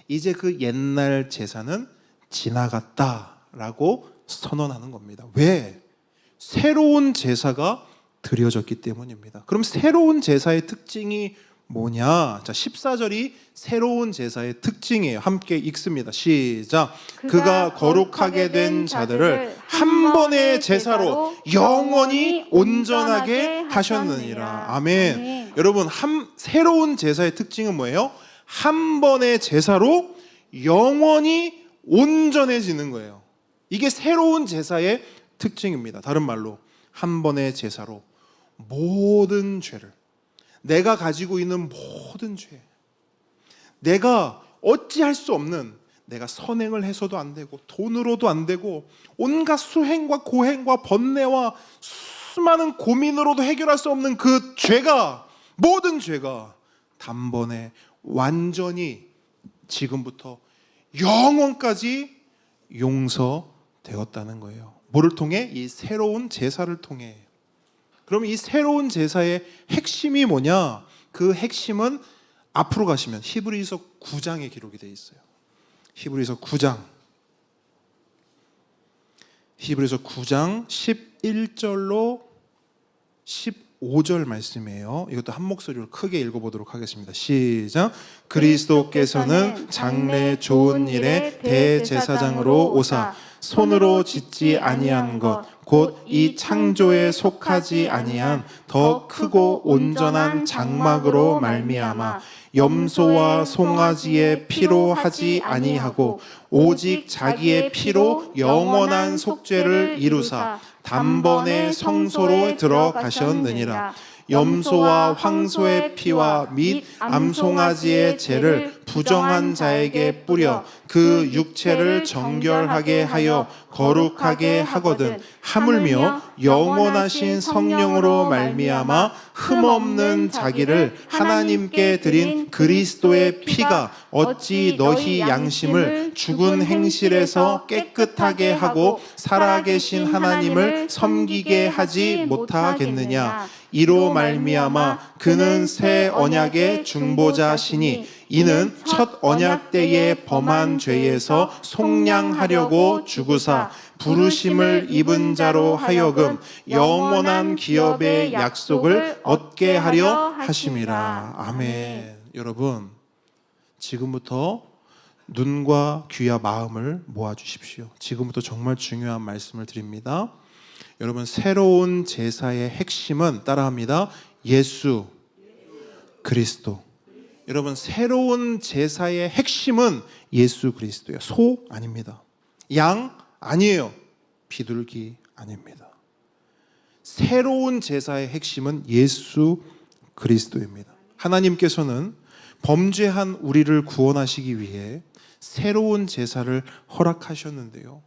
이제 그 옛날 제사는 지나갔다라고 선언하는 겁니다. 왜? 새로운 제사가 드려졌기 때문입니다. 그럼 새로운 제사의 특징이 뭐냐? 자, 14절이 새로운 제사의 특징이에요. 함께 읽습니다. 시작. 그가 거룩하게 된 자들을 한 번의 제사로 영원히 온전하게 하셨느니라. 아멘. 여러분, 새로운 제사의 특징은 뭐예요? 한 번의 제사로 영원히 온전해지는 거예요. 이게 새로운 제사의 특징입니다. 다른 말로 한 번의 제사로 모든 죄를, 내가 가지고 있는 모든 죄, 내가 어찌할 수 없는, 내가 선행을 해서도 안 되고 돈으로도 안 되고 온갖 수행과 고행과 번뇌와 수많은 고민으로도 해결할 수 없는 그 죄가, 모든 죄가 단번에 완전히 지금부터 영원까지 용서되었다는 거예요. 뭐를 통해? 이 새로운 제사를 통해. 그럼 이 새로운 제사의 핵심이 뭐냐? 그 핵심은 앞으로 가시면 히브리서 9장에 기록이 되어 있어요. 히브리서 9장 11절로 15절 말씀이에요. 이것도 한 목소리로 크게 읽어보도록 하겠습니다. 시작. 그리스도께서는 장래 좋은 일에 대제사장으로 오사 손으로 짓지 아니한 것 곧 이 창조에 속하지 아니한 더 크고 온전한 장막으로 말미암아 염소와 송아지의 피로 하지 아니하고 오직 자기의 피로 영원한 속죄를 이루사 단번에 성소로 들어가셨느니라. 염소와 황소의 피와 및 암송아지의 죄를 부정한 자에게 뿌려 그 육체를 정결하게 하여 거룩하게 하거든 하물며 영원하신 성령으로 말미암아 흠없는 자기를 하나님께 드린 그리스도의 피가 어찌 너희 양심을 죽은 행실에서 깨끗하게 하고 살아계신 하나님을 섬기게 하지 못하겠느냐. 이로 말미암아 그는 새 언약의 중보자시니 이는 첫 언약 때에 범한 죄에서 속량하려고 죽으사 부르심을 입은 자로 하여금 영원한 기업의 약속을 얻게 하려 하심이라. 아멘. 여러분, 지금부터 눈과 귀와 마음을 모아주십시오. 지금부터 정말 중요한 말씀을 드립니다. 여러분, 새로운 제사의 핵심은, 따라합니다, 예수 그리스도. 여러분, 새로운 제사의 핵심은 예수 그리스도예요. 소 아닙니다. 양 아니에요. 비둘기 아닙니다. 새로운 제사의 핵심은 예수 그리스도입니다. 하나님께서는 범죄한 우리를 구원하시기 위해 새로운 제사를 허락하셨는데요,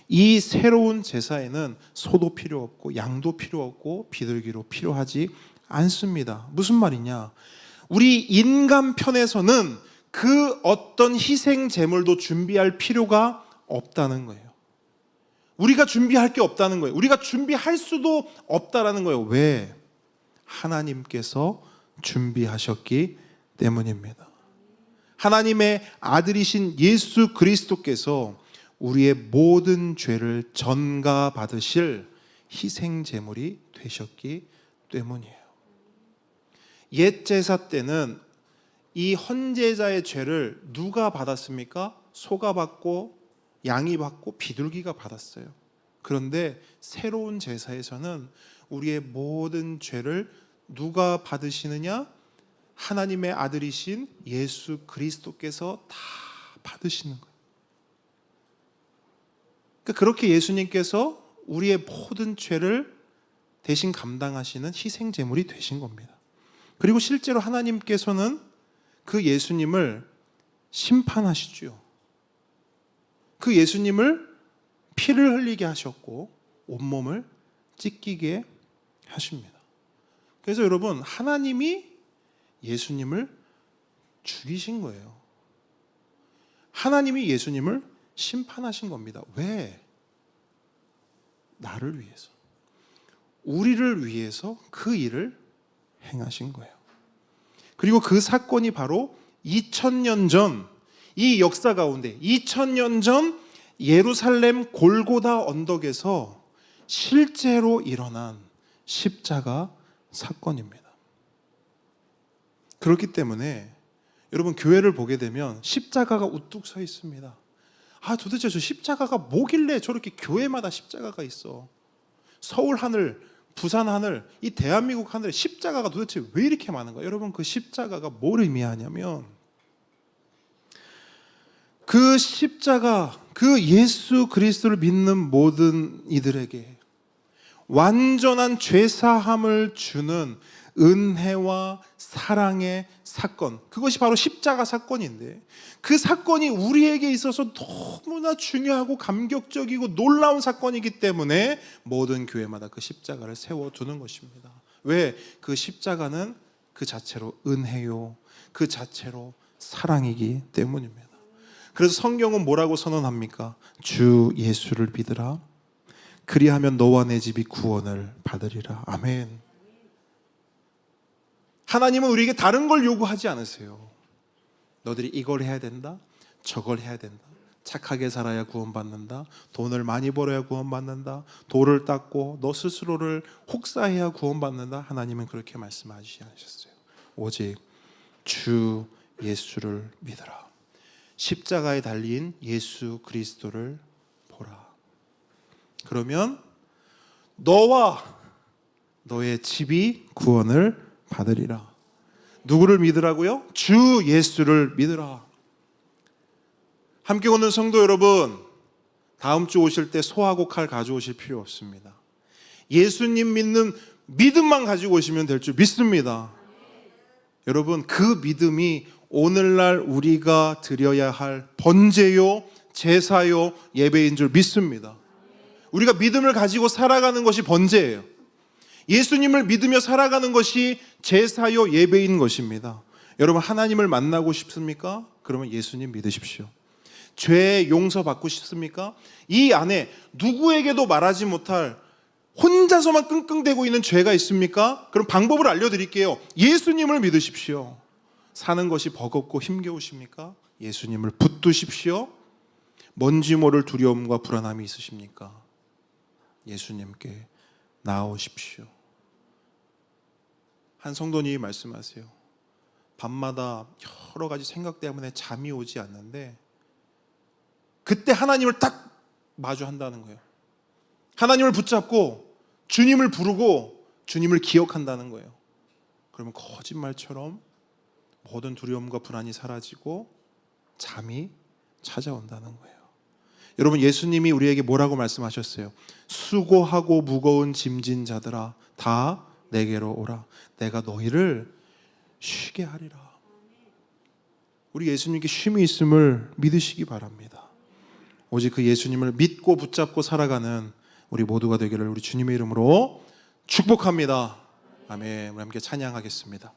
이 새로운 제사에는 소도 필요 없고 양도 필요 없고 비둘기로 필요하지 않습니다. 무슨 말이냐? 우리 인간 편에서는 그 어떤 희생 제물도 준비할 필요가 없다는 거예요. 우리가 준비할 게 없다는 거예요. 우리가 준비할 수도 없다라는 거예요. 왜? 하나님께서 준비하셨기 때문입니다. 하나님의 아들이신 예수 그리스도께서 우리의 모든 죄를 전가받으실 희생 제물이 되셨기 때문이에요. 옛 제사 때는 이 헌제자의 죄를 누가 받았습니까? 소가 받고 양이 받고 비둘기가 받았어요. 그런데 새로운 제사에서는 우리의 모든 죄를 누가 받으시느냐? 하나님의 아들이신 예수 그리스도께서 다 받으시는 거예요. 그렇게 예수님께서 우리의 모든 죄를 대신 감당하시는 희생 제물이 되신 겁니다. 그리고 실제로 하나님께서는 그 예수님을 심판하시죠. 그 예수님을 피를 흘리게 하셨고 온몸을 찢기게 하십니다. 그래서 여러분, 하나님이 예수님을 죽이신 거예요. 하나님이 예수님을 심판하신 겁니다. 왜? 나를 위해서, 우리를 위해서 그 일을 행하신 거예요. 그리고 그 사건이 바로 2000년 전, 이 역사 가운데 2000년 전 예루살렘 골고다 언덕에서 실제로 일어난 십자가 사건입니다. 그렇기 때문에 여러분, 교회를 보게 되면 십자가가 우뚝 서 있습니다. 도대체 저 십자가가 뭐길래 저렇게 교회마다 십자가가 있어? 서울 하늘, 부산 하늘, 이 대한민국 하늘에 십자가가 도대체 왜 이렇게 많은가? 여러분, 그 십자가가 뭘 의미하냐면 그 십자가, 그 예수 그리스도를 믿는 모든 이들에게 완전한 죄사함을 주는 은혜와 사랑의 사건, 그것이 바로 십자가 사건인데, 그 사건이 우리에게 있어서 너무나 중요하고 감격적이고 놀라운 사건이기 때문에 모든 교회마다 그 십자가를 세워두는 것입니다. 왜? 그 십자가는 그 자체로 은혜요, 그 자체로 사랑이기 때문입니다. 그래서 성경은 뭐라고 선언합니까? 주 예수를 믿으라. 그리하면 너와 내 집이 구원을 받으리라. 아멘. 하나님은 우리에게 다른 걸 요구하지 않으세요. 너들이 이걸 해야 된다, 저걸 해야 된다, 착하게 살아야 구원받는다, 돈을 많이 벌어야 구원받는다, 돌을 닦고 너 스스로를 혹사해야 구원받는다. 하나님은 그렇게 말씀하시지 않으셨어요. 오직 주 예수를 믿으라. 십자가에 달린 예수 그리스도를 보라. 그러면 너와 너의 집이 구원을 받으리라. 누구를 믿으라고요? 주 예수를 믿으라. 함께 오는 성도 여러분, 다음 주 오실 때 소하고 칼 가져오실 필요 없습니다. 예수님 믿는 믿음만 가지고 오시면 될 줄 믿습니다. 여러분, 그 믿음이 오늘날 우리가 드려야 할 번제요, 제사요, 예배인 줄 믿습니다. 우리가 믿음을 가지고 살아가는 것이 번제예요. 예수님을 믿으며 살아가는 것이 제사요, 예배인 것입니다. 여러분, 하나님을 만나고 싶습니까? 그러면 예수님 믿으십시오. 죄 용서받고 싶습니까? 이 안에 누구에게도 말하지 못할 혼자서만 끙끙대고 있는 죄가 있습니까? 그럼 방법을 알려드릴게요. 예수님을 믿으십시오. 사는 것이 버겁고 힘겨우십니까? 예수님을 붙드십시오. 뭔지 모를 두려움과 불안함이 있으십니까? 예수님께 나오십시오. 한 성도님이 말씀하세요. 밤마다 여러 가지 생각 때문에 잠이 오지 않는데 그때 하나님을 딱 마주한다는 거예요. 하나님을 붙잡고 주님을 부르고 주님을 기억한다는 거예요. 그러면 거짓말처럼 모든 두려움과 불안이 사라지고 잠이 찾아온다는 거예요. 여러분, 예수님이 우리에게 뭐라고 말씀하셨어요? 수고하고 무거운 짐진 자들아 다 내게로 오라. 내가 너희를 쉬게 하리라. 우리 예수님께 쉼이 있음을 믿으시기 바랍니다. 오직 그 예수님을 믿고 붙잡고 살아가는 우리 모두가 되기를 우리 주님의 이름으로 축복합니다. 아멘. 우리 함께 찬양하겠습니다.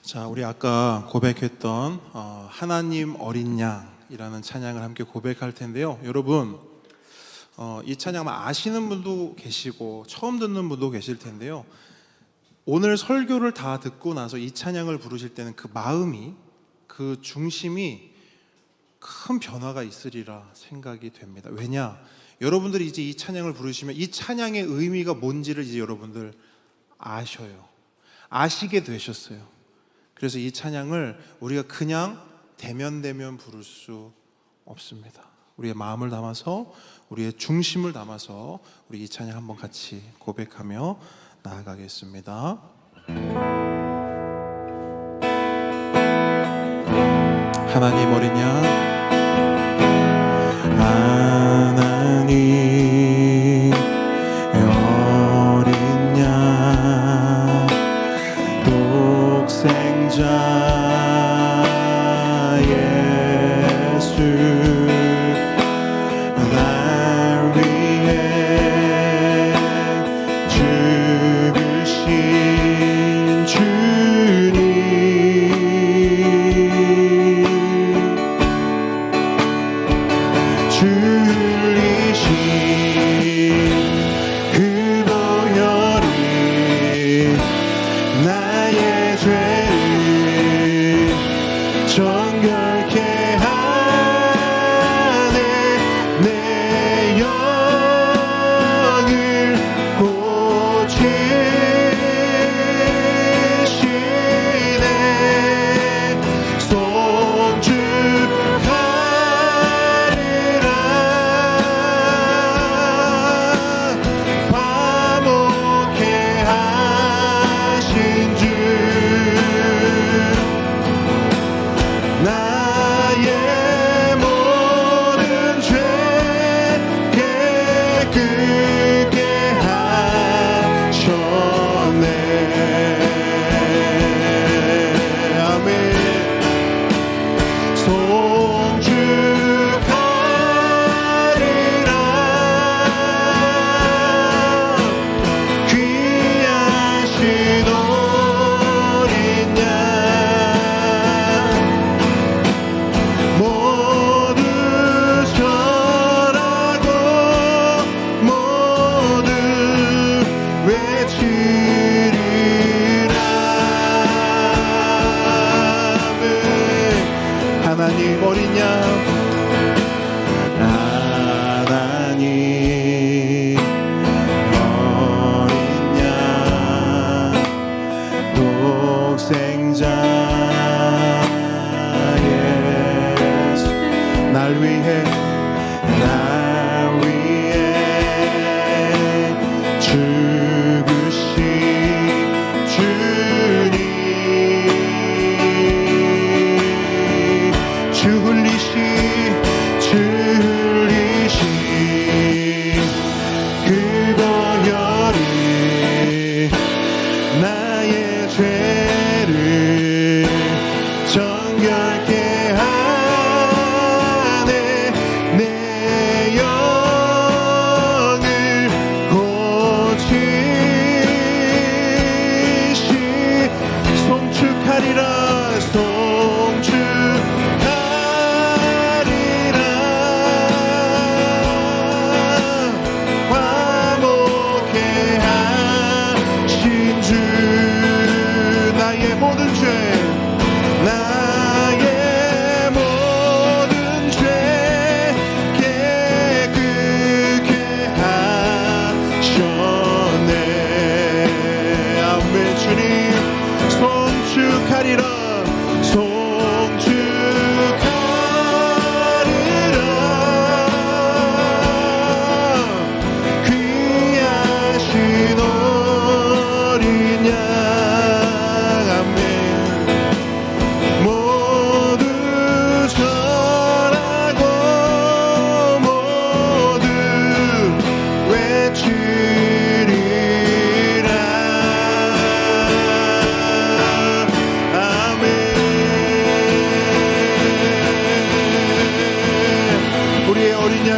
자, 우리 아까 고백했던 하나님 어린 양이라는 찬양을 함께 고백할 텐데요. 여러분, 이 찬양 아시는 분도 계시고 처음 듣는 분도 계실 텐데요. 오늘 설교를 다 듣고 나서 이 찬양을 부르실 때는 그 마음이, 그 중심이 큰 변화가 있으리라 생각이 됩니다. 왜냐? 여러분들이 이제 이 찬양을 부르시면 이 찬양의 의미가 뭔지를 이제 여러분들 아셔요. 아시게 되셨어요. 그래서 이 찬양을 우리가 그냥 대면대면 부를 수 없습니다. 우리의 마음을 담아서, 우리의 중심을 담아서 우리 이 찬양 한번 같이 고백하며 나아가겠습니다. 하나님 어린 양, 하나님 어린 양, 독생자 예수, 날 위해 죽으신 주님,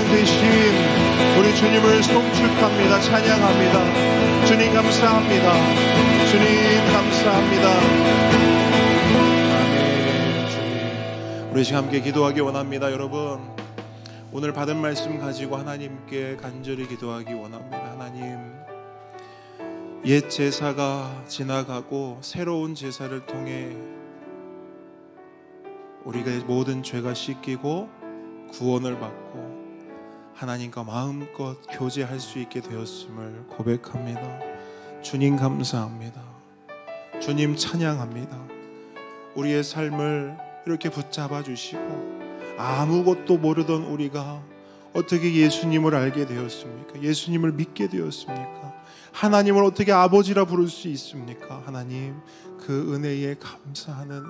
찬양 되신 우리 주님을 송축합니다. 찬양합니다. 주님 감사합니다. 주님 감사합니다. 아멘. 주님, 우리 시간 함께 기도하기 원합니다. 여러분, 오늘 받은 말씀 가지고 하나님께 간절히 기도하기 원합니다. 하나님, 옛 제사가 지나가고 새로운 제사를 통해 우리가 모든 죄가 씻기고 구원을 받고 하나님과 마음껏 교제할 수 있게 되었음을 고백합니다. 주님 감사합니다. 주님 찬양합니다. 우리의 삶을 이렇게 붙잡아 주시고 아무것도 모르던 우리가 어떻게 예수님을 알게 되었습니까? 예수님을 믿게 되었습니까? 하나님을 어떻게 아버지라 부를 수 있습니까? 하나님, 그 은혜에 감사하는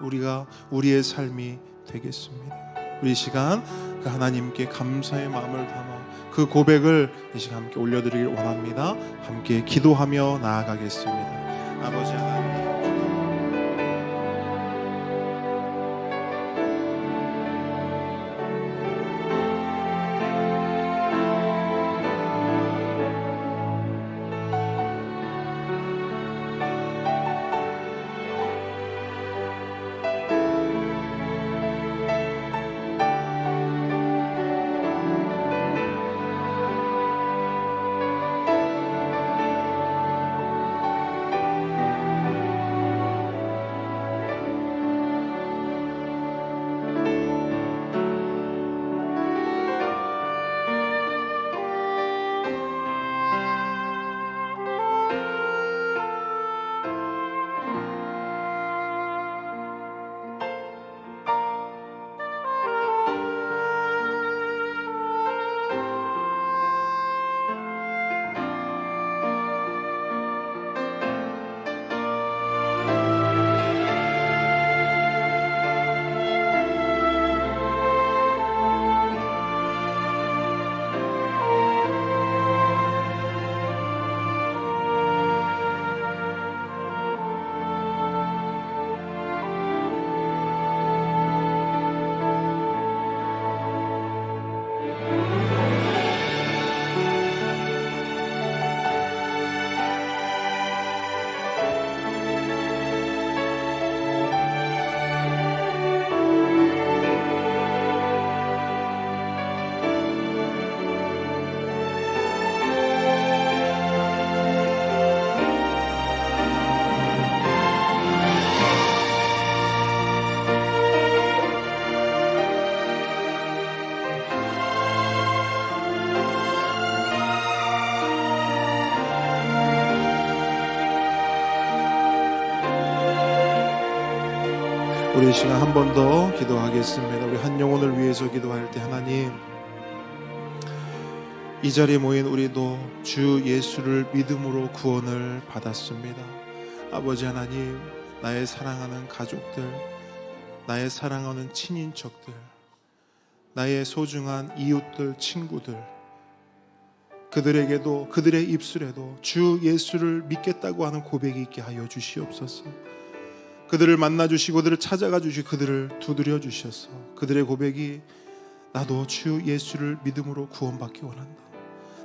우리의 삶이 되겠습니다. 우리 시간 그 하나님께 감사의 마음을 담아 그 고백을 이 시간 함께 올려드리길 원합니다. 함께 기도하며 나아가겠습니다. 아버지 하나님, 우리 시간 한 번 더 기도하겠습니다. 우리 한 영혼을 위해서 기도할 때 하나님, 이 자리에 모인 우리도 주 예수를 믿음으로 구원을 받았습니다. 아버지 하나님, 나의 사랑하는 가족들, 나의 사랑하는 친인척들, 나의 소중한 이웃들, 친구들, 그들에게도, 그들의 입술에도 주 예수를 믿겠다고 하는 고백이 있게 하여 주시옵소서. 그들을 만나주시고 그들을 찾아가 주시고 그들을 두드려 주셔서 그들의 고백이 나도 주 예수를 믿음으로 구원받기 원한다.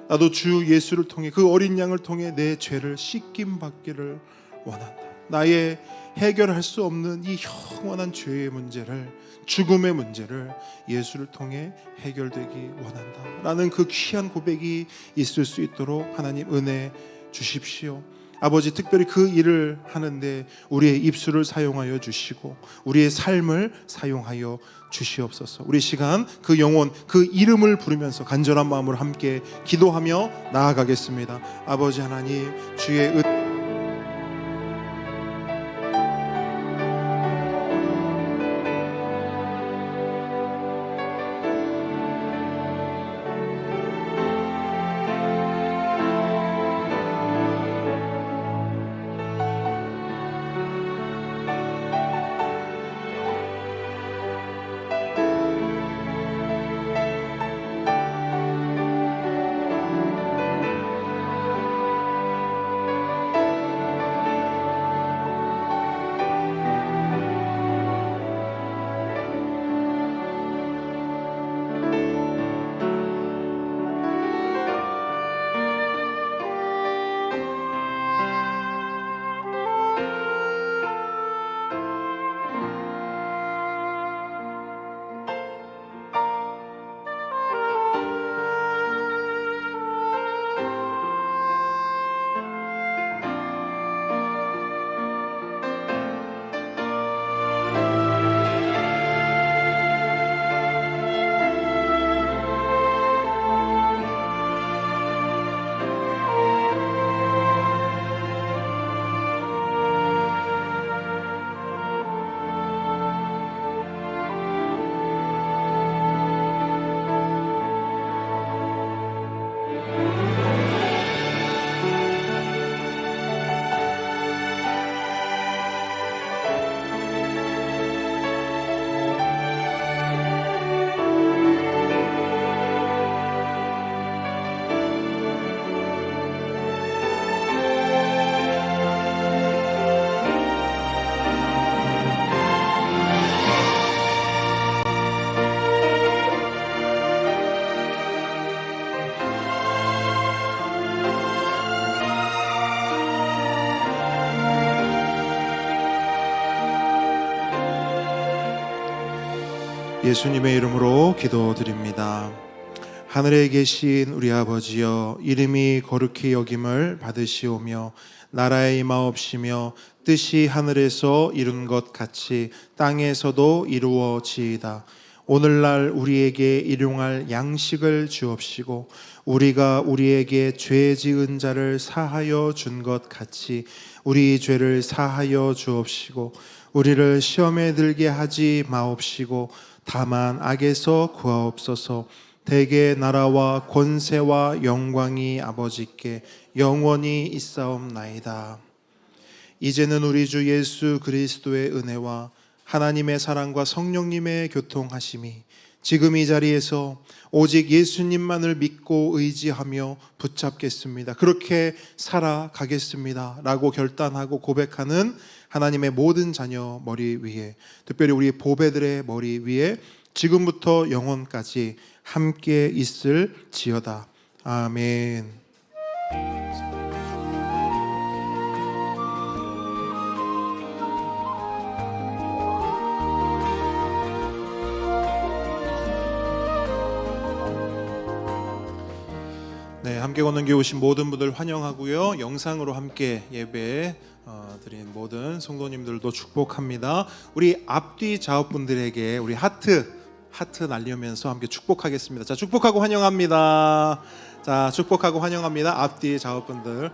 나도 주 예수를 통해, 그 어린 양을 통해 내 죄를 씻김 받기를 원한다. 나의 해결할 수 없는 이 영원한 죄의 문제를, 죽음의 문제를 예수를 통해 해결되기 원한다 라는 그 귀한 고백이 있을 수 있도록 하나님 은혜 주십시오. 아버지, 특별히 그 일을 하는데 우리의 입술을 사용하여 주시고 우리의 삶을 사용하여 주시옵소서. 우리 시간 그 영혼, 그 이름을 부르면서 간절한 마음으로 함께 기도하며 나아가겠습니다. 아버지 하나님, 주의 예수님의 이름으로 기도드립니다. 하늘에 계신 우리 아버지여, 이름이 거룩히 여김을 받으시오며 나라의 임하옵시며 뜻이 하늘에서 이룬 것 같이 땅에서도 이루어지이다. 오늘날 우리에게 일용할 양식을 주옵시고 우리가 우리에게 죄 지은 자를 사하여 준 것 같이 우리 죄를 사하여 주옵시고 우리를 시험에 들게 하지 마옵시고 다만 악에서 구하옵소서. 대개 나라와 권세와 영광이 아버지께 영원히 있사옵나이다. 이제는 우리 주 예수 그리스도의 은혜와 하나님의 사랑과 성령님의 교통하심이 지금 이 자리에서 오직 예수님만을 믿고 의지하며 붙잡겠습니다. 그렇게 살아가겠습니다. 라고 결단하고 고백하는 하나님의 모든 자녀 머리 위에, 특별히 우리 보배들의 머리 위에 지금부터 영원까지 함께 있을지어다. 아멘. 네, 함께 걷는 교회 오신 모든 분들 환영하고요. 영상으로 함께 예배 드린 모든 성도님들도 축복합니다. 우리 앞뒤 좌우분들에게 우리 하트 날리면서 함께 축복하겠습니다. 자, 축복하고 환영합니다. 자, 축복하고 환영합니다. 앞뒤 좌우분들.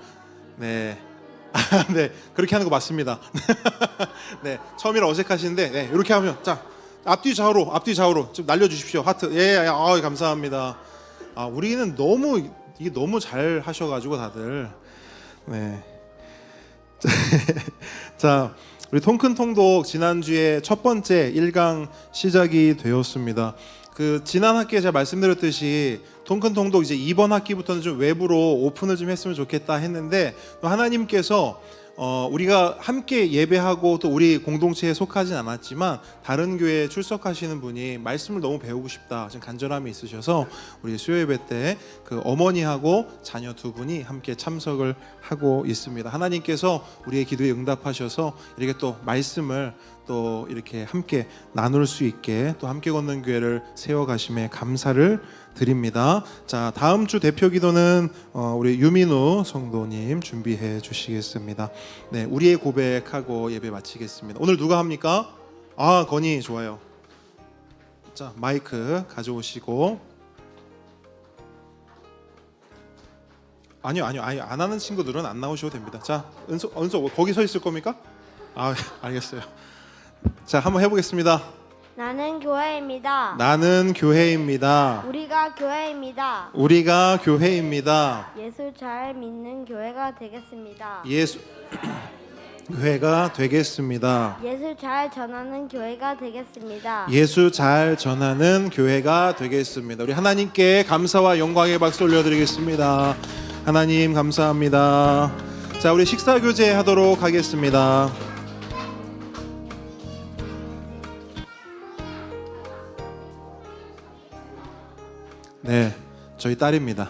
네. 네, 그렇게 하는 거 맞습니다. 네, 처음이라 어색하신데, 네, 이렇게 하면, 자, 앞뒤 좌우로 좀 날려주십시오. 하트. 예, 감사합니다. 우리는 이게 너무 잘 하셔가지고 다들. 네. 자, 우리 통큰 통독 지난주에 첫 번째 1강 시작이 되었습니다. 그 지난 학기에 제가 말씀드렸듯이 통큰 통독 이제 이번 학기부터는 좀 외부로 오픈을 좀 했으면 좋겠다 했는데 또 하나님께서 우리가 함께 예배하고 또 우리 공동체에 속하진 않았지만 다른 교회에 출석하시는 분이 말씀을 너무 배우고 싶다 지금 간절함이 있으셔서 우리 수요 예배 때 그 어머니하고 자녀 두 분이 함께 참석을 하고 있습니다. 하나님께서 우리의 기도에 응답하셔서 이렇게 또 말씀을 또 이렇게 함께 나눌 수 있게 또 함께 걷는 교회를 세워가심에 감사를 드립니다. 자, 다음 주 대표 기도는 우리 유민우 성도님 준비해 주시겠습니다. 네, 우리의 고백하고 예배 마치겠습니다. 오늘 누가 합니까? 건이 좋아요. 자, 마이크 가져오시고. 아니요, 안 하는 친구들은 안 나오셔도 됩니다. 자, 은서 거기 서 있을 겁니까? 알겠어요. 자, 한번 해보겠습니다. 나는 교회입니다. 나는 교회입니다. 우리가 교회입니다. 우리가 교회입니다. 예수 잘 믿는 교회가 되겠습니다. 교회가 되겠습니다. 예수 잘 전하는 교회가 되겠습니다. 예수 잘 전하는 교회가 되겠습니다. 우리 하나님께 감사와 영광의 박수 올려드리겠습니다. 하나님 감사합니다. 자, 우리 식사 교제 하도록 하겠습니다. 네, 저희 딸입니다.